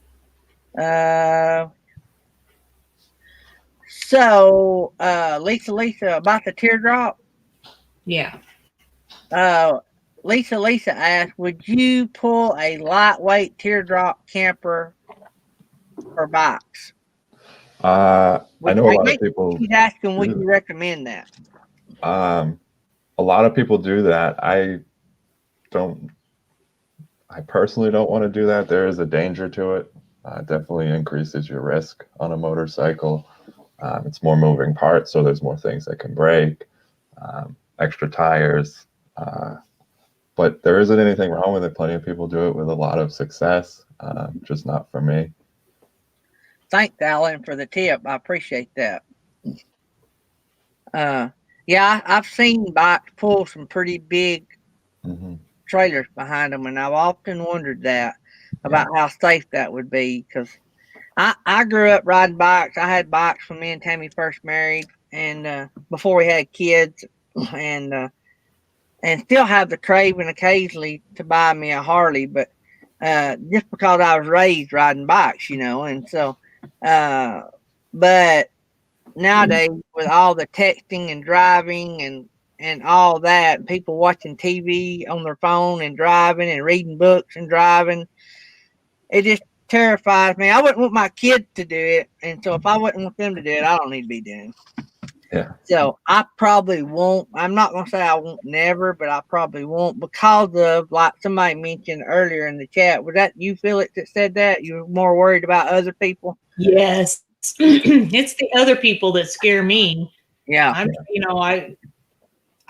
So Lisa, about the teardrop. Yeah. Lisa asked, would you pull a lightweight teardrop camper for bikes? I know a lot of people. She's asking, would you recommend that? A lot of people do that. I personally don't want to do that. There is a danger to it. Definitely increases your risk on a motorcycle. It's more moving parts, so there's more things that can break, extra tires. But there isn't anything wrong with it. Plenty of people do it with a lot of success, just not for me. Thanks, Alan, for the tip. I appreciate that. Yeah, I've seen bikes pull some pretty big trailers behind them, and I've often wondered that about how safe that would be, because I grew up riding bikes. I had bikes when me and Tammy first married, and before we had kids, and still have the craving occasionally to buy me a Harley, but just because I was raised riding bikes, and so, but nowadays with all the texting and driving and all that, people watching TV on their phone and driving and reading books and driving, it just terrifies me. I wouldn't want my kids to do it, and so if I wouldn't want them to do it, I don't need to be doing it. Yeah. So I probably won't. I'm not gonna say I won't never, but I probably won't because of like somebody mentioned earlier in the chat. Was that you, Felix, that said that? You were more worried about other people? Yes. It's the other people that scare me. Yeah.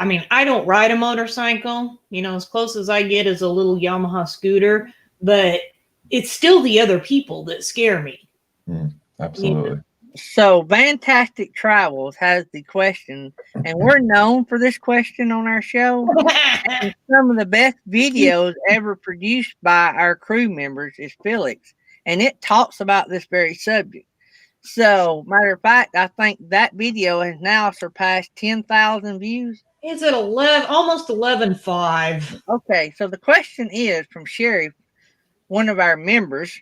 I mean, I don't ride a motorcycle. As close as I get is a little Yamaha scooter, but it's still the other people that scare me. Absolutely. So Fantastic Travels has the question, and we're known for this question on our show. And some of the best videos ever produced by our crew members is Felix, and it talks about this very subject. So, matter of fact, I think that video has now surpassed 10,000 views. It's at almost 11.5. Okay, so the question is from Sherry, one of our members,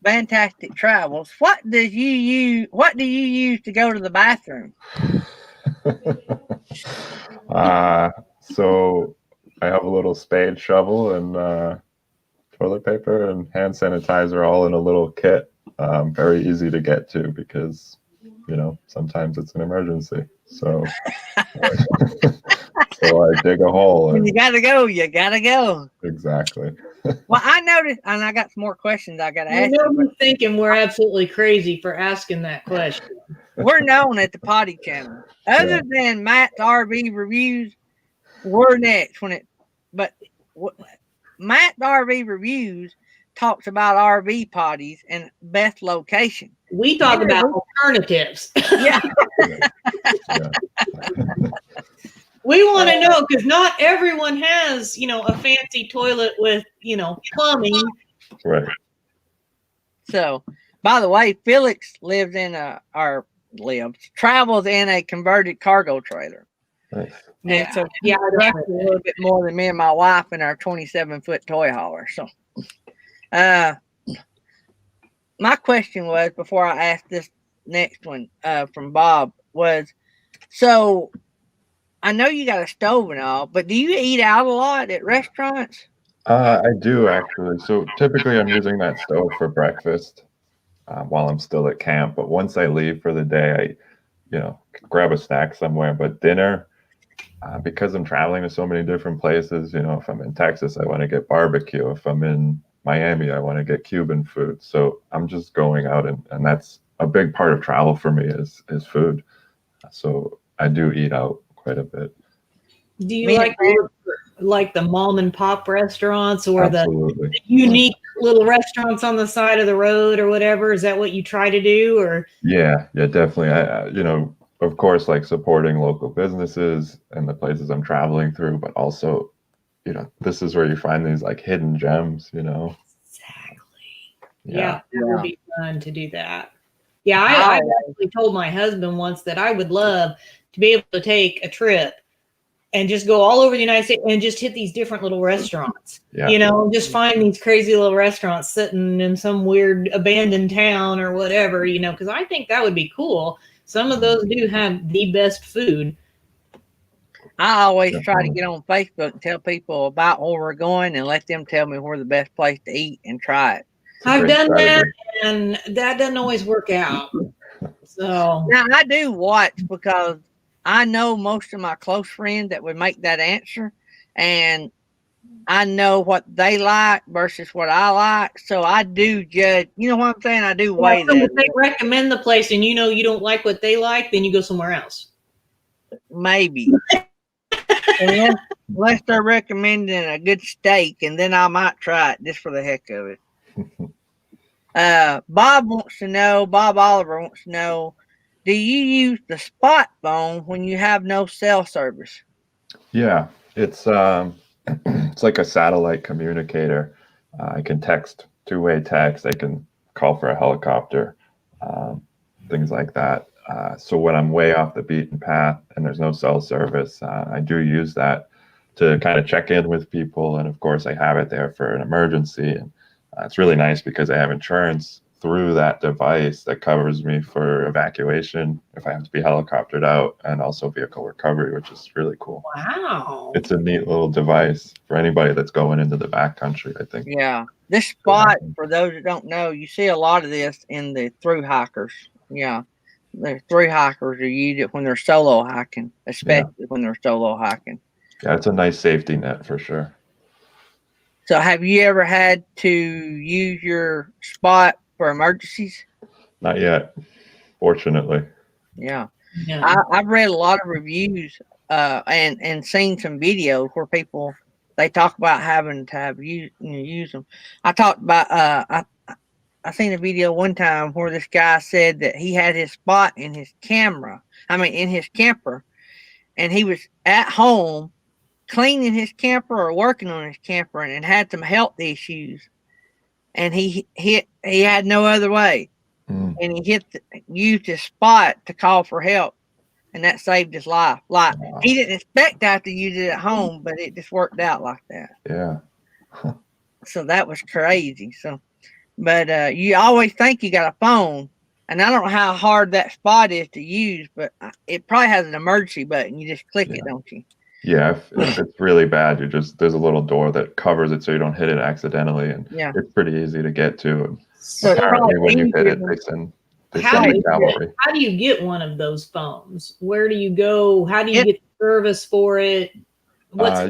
Fantastic Travels. What do you use to go to the bathroom? So I have a little spade, shovel, and toilet paper and hand sanitizer all in a little kit. Very easy to get to because, sometimes it's an emergency. So, so I dig a hole. When you gotta go, you gotta go. Exactly. Well, I noticed, and I got some more questions I gotta ask You're you. thinking we're absolutely crazy for asking that question. We're known at the Potty Channel. Other than Matt's RV reviews, we're next Matt's RV reviews talks about RV potties and best location. We talk about alternatives. Yeah. We want to know because not everyone has, a fancy toilet with, plumbing. Right. So, by the way, Felix travels in a converted cargo trailer. Nice. And so he trucks a little bit more than me and my wife in our 27-foot toy hauler. So, my question was, before I asked this next one from Bob, was, so I know you got a stove and all, but do you eat out a lot at restaurants? I do actually. So typically I'm using that stove for breakfast while I'm still at camp. But once I leave for the day, I grab a snack somewhere. But dinner, because I'm traveling to so many different places, if I'm in Texas, I want to get barbecue. If I'm in Miami, I want to get Cuban food. So I'm just going out, and that's a big part of travel for me is food. So I do eat out quite a bit. Do you like the mom and pop restaurants or Absolutely. the unique little restaurants on the side of the road or whatever? Is that what you try to do? Or Yeah, definitely. Of course, like supporting local businesses and the places I'm traveling through, but also, this is where you find these like hidden gems, Exactly. Yeah, that would be fun to do that. Yeah, I actually told my husband once that I would love to be able to take a trip and just go all over the United States and just hit these different little restaurants, just find these crazy little restaurants sitting in some weird abandoned town or whatever, because I think that would be cool. Some of those do have the best food. I always try to get on Facebook and tell people about where we're going and let them tell me where the best place to eat and try it. I've done that, and that doesn't always work out. So now I do watch because I know most of my close friends that would make that answer, and I know what they like versus what I like. So I do judge. You know what I'm saying? I do weigh that. If they recommend the place and you don't like what they like, then you go somewhere else. Maybe. Unless they're recommending a good steak, and then I might try it just for the heck of it. Bob Oliver wants to know, do you use the spot phone when you have no cell service? Yeah, it's like a satellite communicator. I can text, two-way text. I can call for a helicopter, things like that. So when I'm way off the beaten path and there's no cell service, I do use that to kind of check in with people. And of course, I have it there for an emergency. And it's really nice because I have insurance through that device that covers me for evacuation if I have to be helicoptered out, and also vehicle recovery, which is really cool. Wow. It's a neat little device for anybody that's going into the backcountry, I think. Yeah. This spot, for those that don't know, you see a lot of this in the through hikers. Yeah. There's 3 hikers who use it when they're solo hiking, especially when they're solo hiking. Yeah, it's a nice safety net for sure. So have you ever had to use your spot for emergencies? Not yet, fortunately. Yeah. Yeah. I've read a lot of reviews and seen some videos where people they talk about having to have use them. I talked about I seen a video one time where this guy said that he had his spot in his in his camper, and he was at home cleaning his camper or working on his camper and had some health issues, and he had no other way, Mm. and he used his spot to call for help, and that saved his life. Like, Wow. he didn't expect to have to use it at home, but it just worked out like that. Yeah. So that was crazy. So, but you always think you got a phone, and I don't know how hard that spot is to use, but it probably has an emergency button. You just click it, don't you? Yeah, if it's really bad, there's a little door that covers it so you don't hit it accidentally, and it's pretty easy to get to. And So apparently, when you hit it, they send the cavalry. How do you get one of those phones? Where do you go? How do you get service for it? What's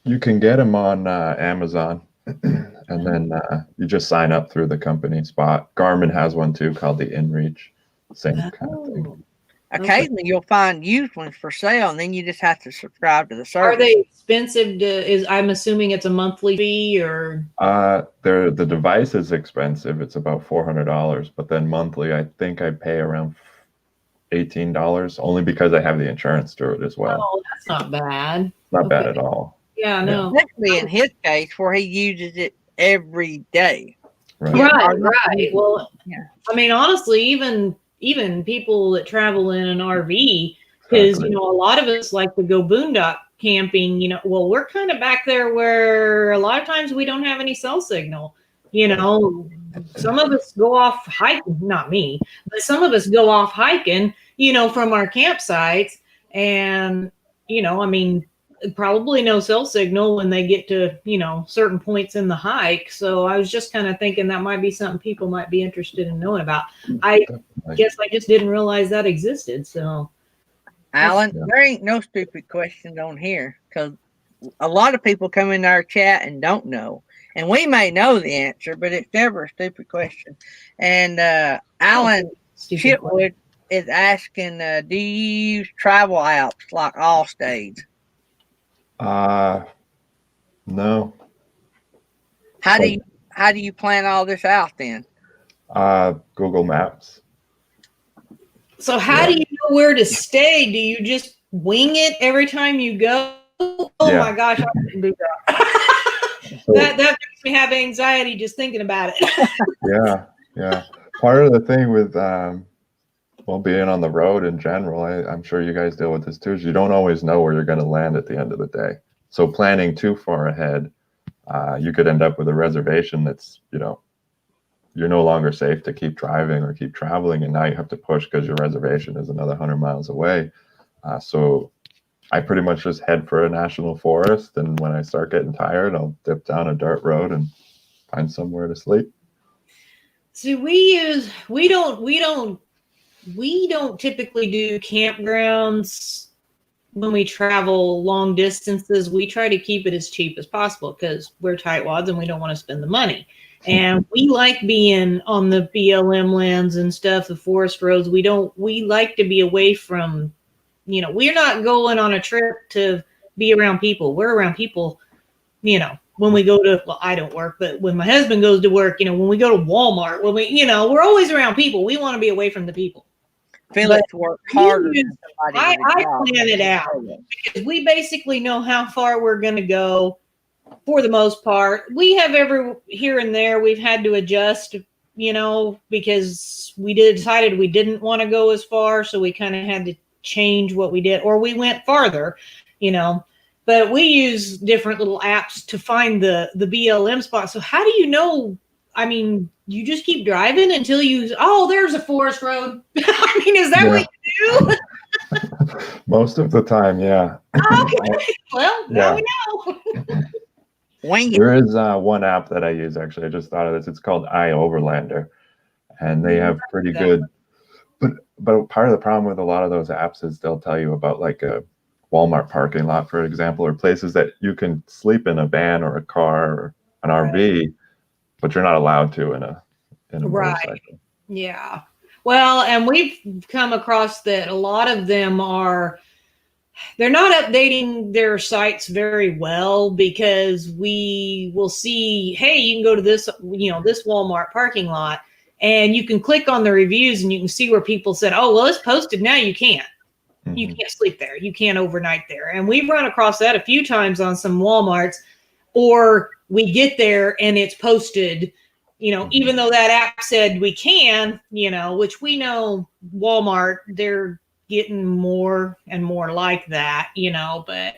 you can get them on Amazon, and then you just sign up through the company spot. Garmin has one too called the InReach, same kind of thing. Occasionally, you'll find used ones for sale, and then you just have to subscribe to the service. Are they expensive? I'm assuming it's a monthly fee, or the device is expensive. It's about $400, but then monthly, I think I pay around $18, only because I have the insurance through it as well. Oh, that's not bad. Not bad at all. Yeah, no. Especially in his case, where he uses it every day. Right. Well, I mean, honestly, even people that travel in an RV, because a lot of us like to go boondock camping. Well, we're kind of back there where a lot of times we don't have any cell signal. Some of us go off hiking, not me, but some of us go off hiking, from our campsites, and I mean, probably no cell signal when they get to certain points in the hike. So I was just kind of thinking that might be something people might be interested in knowing about. I guess I just didn't realize that existed. So Alan, there ain't no stupid questions on here, because a lot of people come in our chat and don't know, and we may know the answer, but it's never a stupid question. And Alan Chitwood is asking, do you use travel apps like Allstate? No. How do you plan all this out then? Google Maps. So how do you know where to stay? Do you just wing it every time you go? Oh my gosh, I couldn't do that. That makes me have anxiety just thinking about it. Yeah. Part of the thing with being on the road in general, I'm sure you guys deal with this too, is you don't always know where you're going to land at the end of the day. So planning too far ahead, you could end up with a reservation that's, you're no longer safe to keep driving or keep traveling, and now you have to push because your reservation is another 100 miles away. So I pretty much just head for a national forest, and when I start getting tired, I'll dip down a dirt road and find somewhere to sleep. See, we don't typically do campgrounds when we travel long distances. We try to keep it as cheap as possible because we're tightwads and we don't want to spend the money. And we like being on the BLM lands and stuff, the forest roads. We like to be away from, we're not going on a trip to be around people. We're around people, when we go to, I don't work, but when my husband goes to work, when we go to Walmart, we're always around people. We want to be away from the people. Felix worked harder than somebody. I plan it out because we basically know how far we're going to go. For the most part, we have here and there we've had to adjust, because we decided we didn't want to go as far, so we kind of had to change what we did, or we went farther, But we use different little apps to find the BLM spot. So how do you know? I mean, you just keep driving until there's a forest road. I mean, is that what you do? Most of the time, yeah. Okay. Well, now we know. There is one app that I use, actually. I just thought of this. It's called iOverlander, and they have pretty good. But but part of the problem with a lot of those apps is they'll tell you about like a Walmart parking lot, for example, or places that you can sleep in a van or a car or an RV, but you're not allowed to in a motorcycle. Yeah. Well, and we've come across that a lot of them they're not updating their sites very well, because we will see, hey, you can go to this, this Walmart parking lot, and you can click on the reviews and you can see where people said, oh, well, it's posted now. You can't. You can't sleep there. You can't overnight there. And we've run across that a few times on some Walmarts, or we get there and it's posted, even though that app said we can, which we know Walmart, they're getting more and more like that, but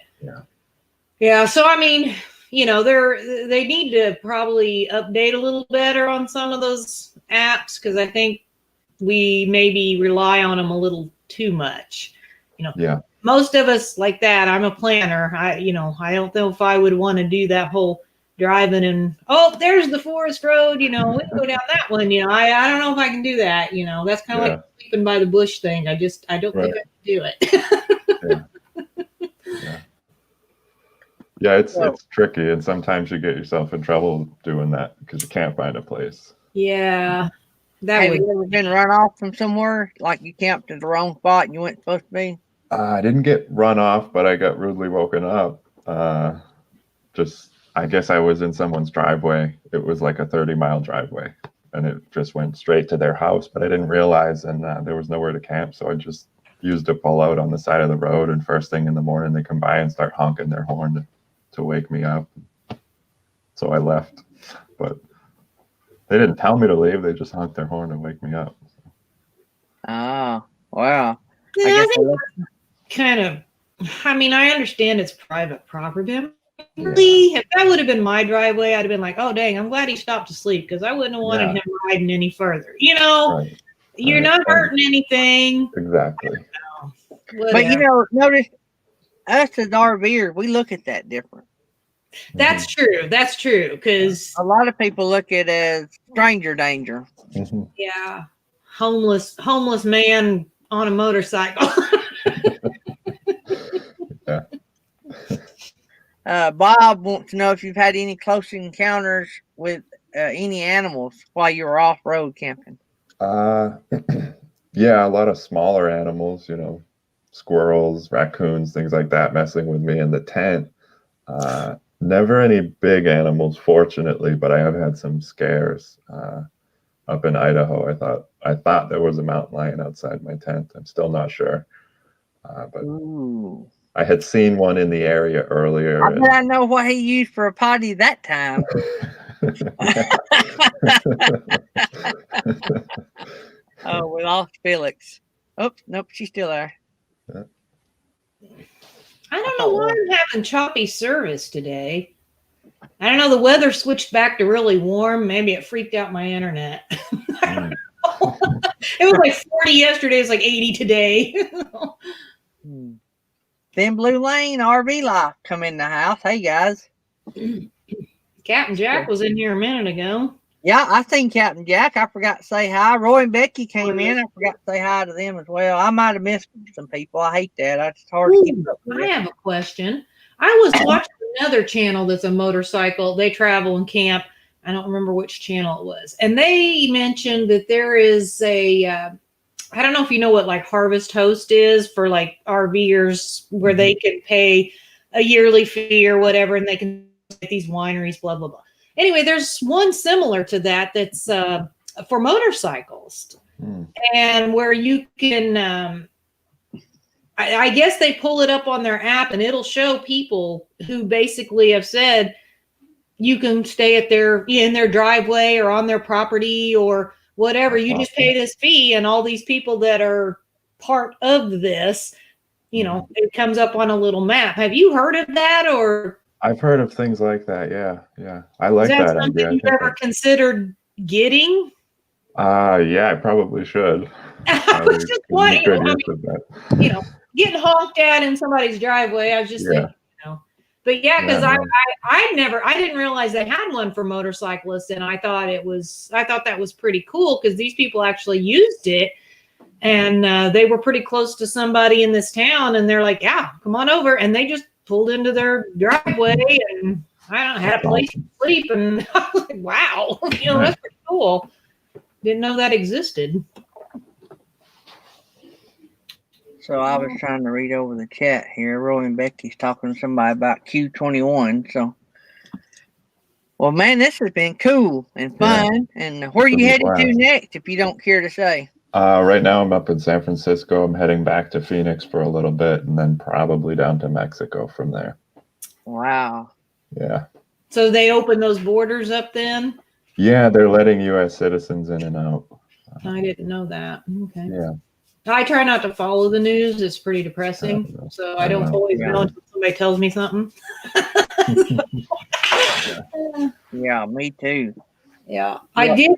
yeah. So, I mean, they need to probably update a little better on some of those apps, because I think we maybe rely on them a little too much. Most of us like that. I'm a planner. I don't know if I would want to do that whole driving and, oh, there's the forest road, we can go down that one. I don't know if I can do that. That's kind of like sleeping by the bush thing. I don't think I can do it. Yeah, it's tricky, and sometimes you get yourself in trouble doing that because you can't find a place. Yeah. Have you ever been run off from somewhere, like you camped at the wrong spot and you weren't supposed to be? I didn't get run off, but I got rudely woken up. I guess I was in someone's driveway. It was like a 30-mile driveway, and it just went straight to their house, but I didn't realize, and there was nowhere to camp, so I just used a pull out on the side of the road, and first thing in the morning they come by and start honking their horn to wake me up. So I left, but they didn't tell me to leave. They just honked their horn to wake me up. Oh, wow. Yeah, I guess I understand it's private property. If that would have been my driveway, I'd have been like, oh, dang, I'm glad he stopped to sleep, because I wouldn't have wanted him riding any further. You're not hurting anything. Exactly. But, notice us as RVers, we look at that different. That's true. That's true. Because a lot of people look at it as stranger danger. Yeah. Homeless man on a motorcycle. Bob wants to know if you've had any close encounters with any animals while you were off-road camping. Yeah, a lot of smaller animals, squirrels, raccoons, things like that, messing with me in the tent. Never any big animals, fortunately, but I have had some scares. Up in Idaho, I thought there was a mountain lion outside my tent. I'm still not sure, but Ooh. I had seen one in the area earlier. I know what he used for a potty that time. Oh, we lost Felix. Oh, nope, she's still there. I don't know why I'm having choppy service today. I don't know. The weather switched back to really warm. Maybe it freaked out my internet. I don't know. It was like 40 yesterday. It's like 80 today. Thin Blue Lane RV Life come in the house. Hey, guys. Captain Jack was in here a minute ago. Yeah, I seen Captain Jack. I forgot to say hi. Roy and Becky came in. I forgot to say hi to them as well. I might have missed some people. I hate that. It's hard to keep up with. I have a question. I was watching another channel that's a motorcycle. They travel and camp. I don't remember which channel it was. And they mentioned that there is I don't know if you know what like Harvest Host is for like RVers, where they can pay a yearly fee or whatever, and they can get these wineries, blah, blah, blah. Anyway, there's one similar to that that's for motorcycles. And where you can, I guess they pull it up on their app, and it'll show people who basically have said you can stay at in their driveway or on their property or whatever. You just pay this fee, and all these people that are part of this, it comes up on a little map. Have you heard of that? Or I've heard of things like that. Yeah. I like that idea. Is that something you've ever considered getting? Yeah, I probably should. I was just wondering, getting honked at in somebody's driveway. I was just thinking, but yeah, because I didn't realize they had one for motorcyclists, and I thought that was pretty cool because these people actually used it And they were pretty close to somebody in this town, and they're like, "Yeah, come on over." And they just pulled into their driveway, and I don't know, had a place to sleep. And I was like, "Wow, that's pretty cool." Didn't know that existed. So I was trying to read over the chat here. Roy and Becky's talking to somebody about Q21. So, well, man, this has been cool and fun. Yeah. And where are you headed to next, if you don't care to say? Right now I'm up in San Francisco. I'm heading back to Phoenix for a little bit, and then probably down to Mexico from there. Wow. Yeah. So they open those borders up then? Yeah, they're letting U.S. citizens in and out. I didn't know that. Okay. Yeah. I try not to follow the news. It's pretty depressing. So I don't always know until somebody tells me something. Yeah, me too. Yeah. I did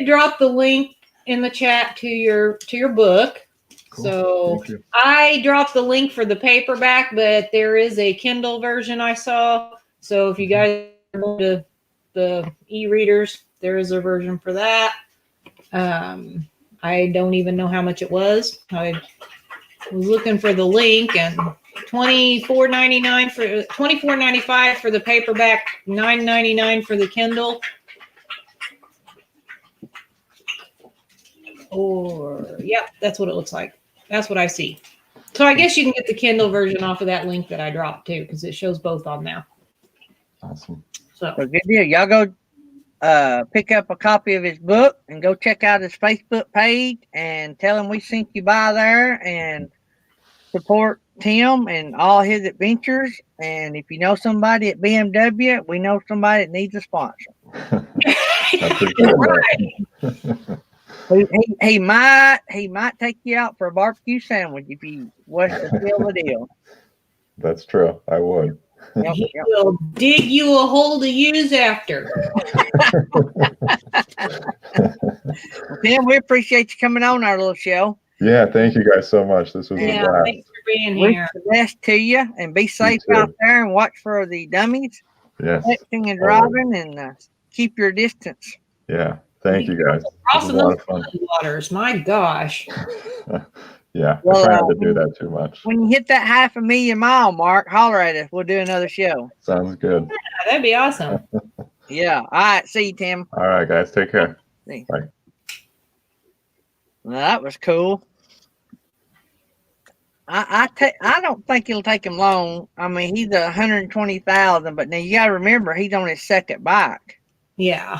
drop the link in the chat to your book. Cool. So I dropped the link for the paperback, but there is a Kindle version I saw. So if you guys are going to the e-readers, there is a version for that. I don't even know how much it was. I was looking for the link, and $24.95 for the paperback, $9.99 for the Kindle. Or yep, that's what it looks like. That's what I see. So I guess you can get the Kindle version off of that link that I dropped too, because it shows both on now. Awesome. So good deal. Y'all go pick up a copy of his book and go check out his Facebook page and tell him we sent you by there, and support Tim and all his adventures. And if you know somebody at BMW, we know somebody that needs a sponsor. He might take you out for a barbecue sandwich if he was to seal the deal. That's true. I would. He will dig you a hole to use after. Well, Tim, we appreciate you coming on our little show. Yeah, thank you guys so much. This was a blast. Thanks for being here. Wish the best to you, and be safe out there, and watch for the dummies. Yes. Texting and driving, and keep your distance. Yeah. Thank you guys. Crossing those waters, my gosh. Yeah, well, I try not to do that too much. When you hit that 500,000 mile mark, holler at us. We'll do another show. Sounds good. Yeah, that'd be awesome. Yeah. All right. See you, Tim. All right, guys. Take care. See. Bye. Well, that was cool. I don't think it'll take him long. I mean, he's 120,000, but now you got to remember he's on his second bike. Yeah.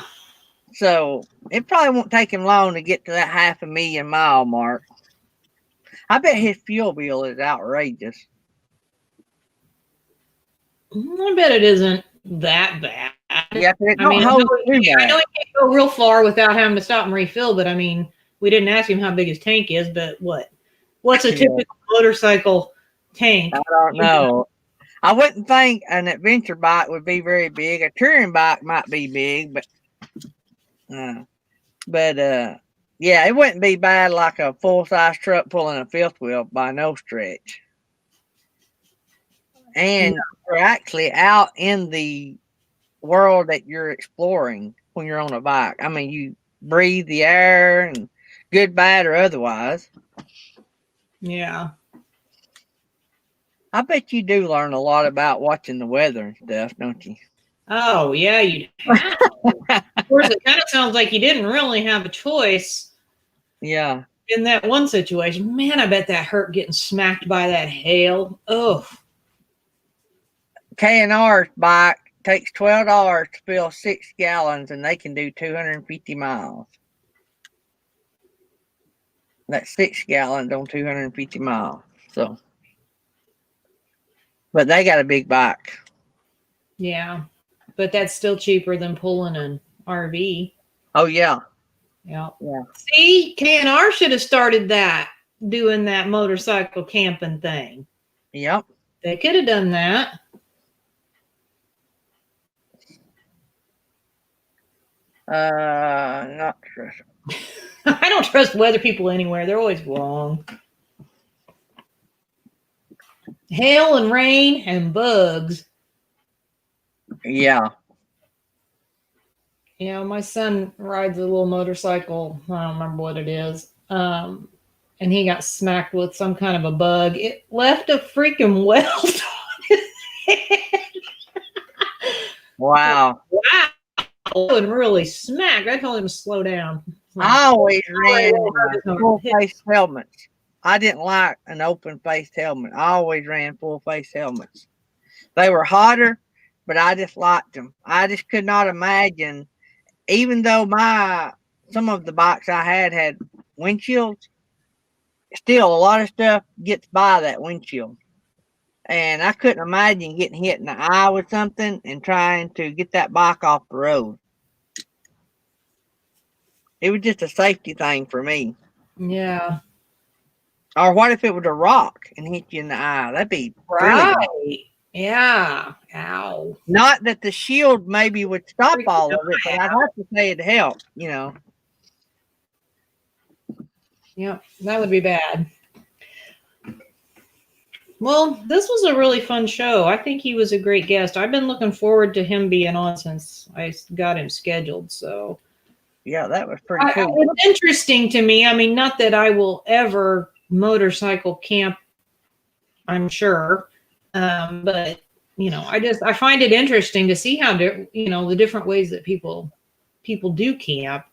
So it probably won't take him long to get to that 500,000 mile mark. I bet his fuel bill is outrageous. I bet it isn't that bad. Yeah, I know he can't go real far without having to stop and refill, but I mean, we didn't ask him how big his tank is, but what's a typical motorcycle tank? I don't know. I wouldn't think an adventure bike would be very big. A touring bike might be big, but yeah, it wouldn't be bad like a full-size truck pulling a fifth wheel by no stretch. And you're actually out in the world that you're exploring when you're on a bike. I mean, you breathe the air, and good, bad, or otherwise. Yeah. I bet you do learn a lot about watching the weather and stuff, don't you? Oh, yeah, you do. Of course, it kind of sounds like you didn't really have a choice. Yeah. In that one situation. Man, I bet that hurt getting smacked by that hail. Oh. K&R's bike takes $12 to fill 6 gallons, and they can do 250 miles. That's 6 gallons on 250 miles. So, but they got a big bike. Yeah, but that's still cheaper than pulling an RV. Oh yeah. Yeah. Yeah. See, K&R should have started doing that motorcycle camping thing. Yep. They could have done that. Not trust. I don't trust weather people anywhere. They're always wrong. Hail and rain and bugs. Yeah. Yeah, my son rides a little motorcycle. I don't remember what it is. And and he got smacked with some kind of a bug. It left a freaking welt on his head. Wow. Wow. And really smacked. I told him to slow down. I always ran his full face helmets. I didn't like an open faced helmet. I always ran full face helmets. They were hotter, but I just liked them. I just could not imagine, even though some of the bikes I had windshields, still a lot of stuff gets by that windshield. And I couldn't imagine getting hit in the eye with something and trying to get that bike off the road. It was just a safety thing for me. Yeah. Or what if it was a rock and hit you in the eye? That'd be Right. really Yeah. Ow. not that the shield maybe would stop all of it, but I'd have to say it'd help, you know. Yep, that would be bad. Well, this was a really fun show. I think he was a great guest. I've been looking forward to him being on since I got him scheduled. So Yeah, that was pretty cool. It's interesting to me. I mean, not that I will ever motorcycle camp, I'm sure. But you know, I find it interesting to see how the different ways that people do camp.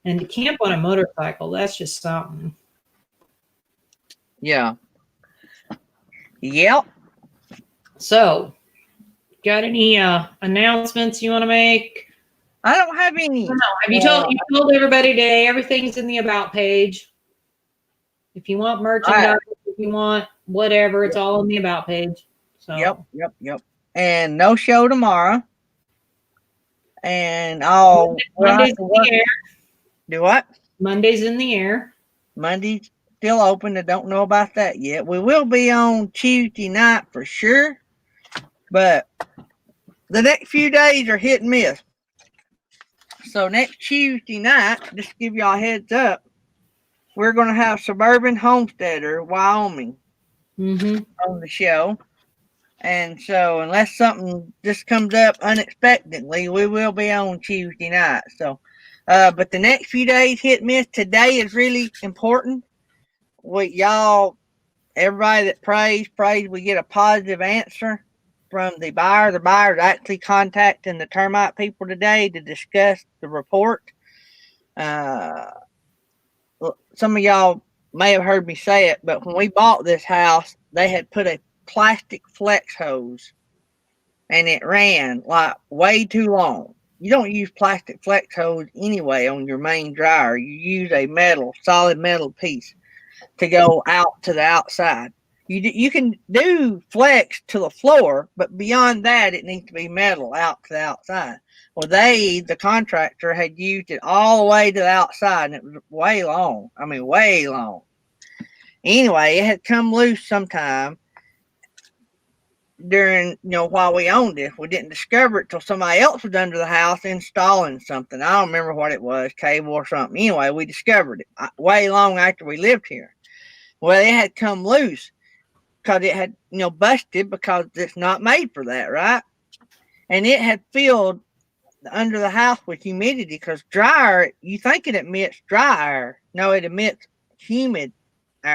And to camp on a motorcycle, that's just something. Yeah. Yep. So, got any announcements you want to make? I don't have any. No. Have you told everybody today? Everything's in the about page. If you want merchandise, if you want whatever, it's all in the about page. So Yep. And no show tomorrow. And Monday's in the air. Do what? Monday's in the air. Monday's still open. I don't know about that yet. We will be on Tuesday night for sure. But the next few days are hit and miss. So next Tuesday night, just to give y'all a heads up, we're going to have Suburban Homesteader, Wyoming, on the show. And so unless something just comes up unexpectedly, we will be on Tuesday night. So, but the next few days hit and miss. Today is really important. Everybody that prays, we get a positive answer from the buyer. The buyer's actually contacting the termite people today to discuss the report. Some of y'all may have heard me say it, but when we bought this house, they had put a plastic flex hose and it ran like way too long. You don't use plastic flex hose anyway on your main dryer. You use a solid metal piece to go out to the outside. You can do flex to the floor, but beyond that, it needs to be metal out to the outside. Well, the contractor had used it all the way to the outside, and it was way long. I mean, way long. Anyway, it had come loose sometime during, while we owned it. We didn't discover it till somebody else was under the house installing something. I don't remember what it was, cable or something. Anyway, we discovered it way long after we lived here. Well, it had come loose because it had, busted because it's not made for that, right? And it had filled under the house with humidity because dryer, you think it emits dry air. No, it emits humid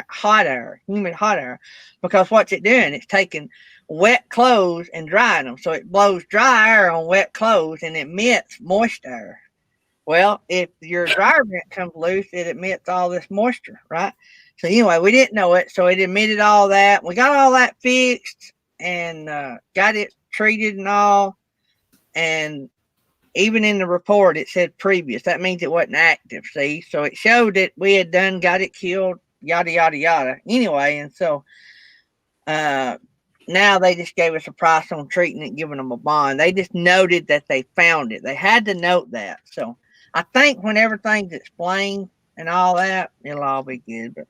hot air, because what's it doing? It's taking wet clothes and drying them. So it blows dry air on wet clothes and emits moist air. Well, if your dryer vent comes loose, it emits all this moisture, right? So anyway, we didn't know it. So it emitted all that. We got all that fixed and got it treated and all. And even in the report, it said previous. That means it wasn't active, see? So it showed that we had got it killed, yada, yada, yada. Anyway, and so now they just gave us a price on treating it, giving them a bond. They just noted that they found it. They had to note that. So I think when everything's explained and all that, it'll all be good. But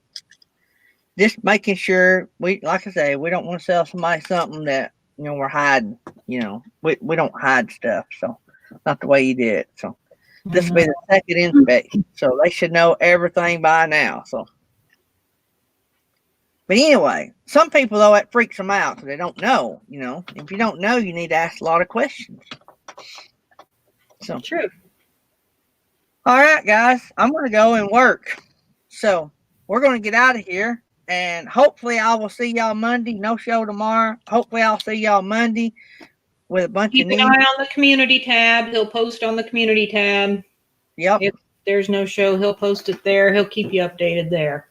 just making sure, like I say, we don't want to sell somebody something that, we're hiding. We don't hide stuff. So not the way you did it. So this will be the second inspection. So they should know everything by now. So, but anyway, some people though, it freaks them out because they don't know. If you don't know, you need to ask a lot of questions. So true. All right, guys, I'm gonna go and work. So we're going to get out of here. And hopefully I will see y'all Monday. No show tomorrow. Hopefully I'll see y'all Monday with a bunch Keep of an news. eye on the community tab. He'll post on the community tab. Yep. If there's no show, he'll post it there. He'll keep you updated there.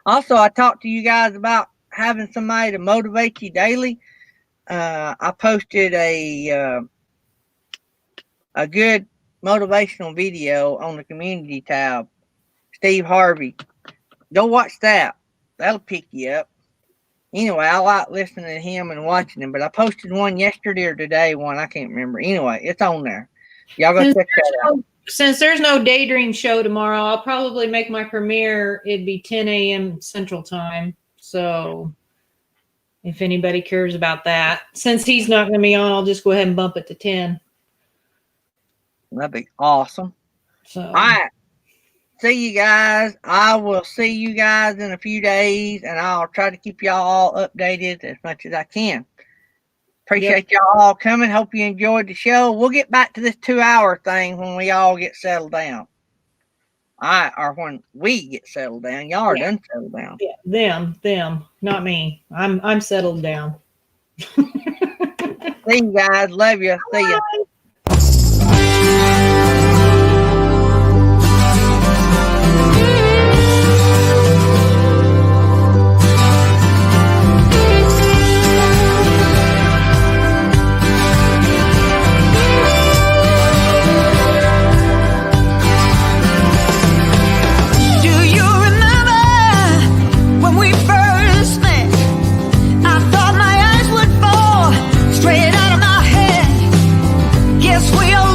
Also, I talked to you guys about having somebody to motivate you daily. I posted a good motivational video on the community tab. Steve Harvey. Go watch that. That'll pick you up. Anyway, I like listening to him and watching him, but I posted one yesterday or today, I can't remember. Anyway, it's on there. Y'all go check that out. Since there's no Daydream show tomorrow, I'll probably make my premiere. It'd be 10 a.m. Central Time. So if anybody cares about that, since he's not going to be on, I'll just go ahead and bump it to 10. That'd be awesome. So, all right. See you guys. I will see you guys in a few days, and I'll try to keep y'all all updated as much as I can. Appreciate y'all all coming. Hope you enjoyed the show. We'll get back to this 2-hour thing when we all get settled down. All right, or when we get settled down. Y'all are done settled down. Yeah, them, not me. I'm settled down. See you guys. Love you. See ya. Straight out of my head. Guess we all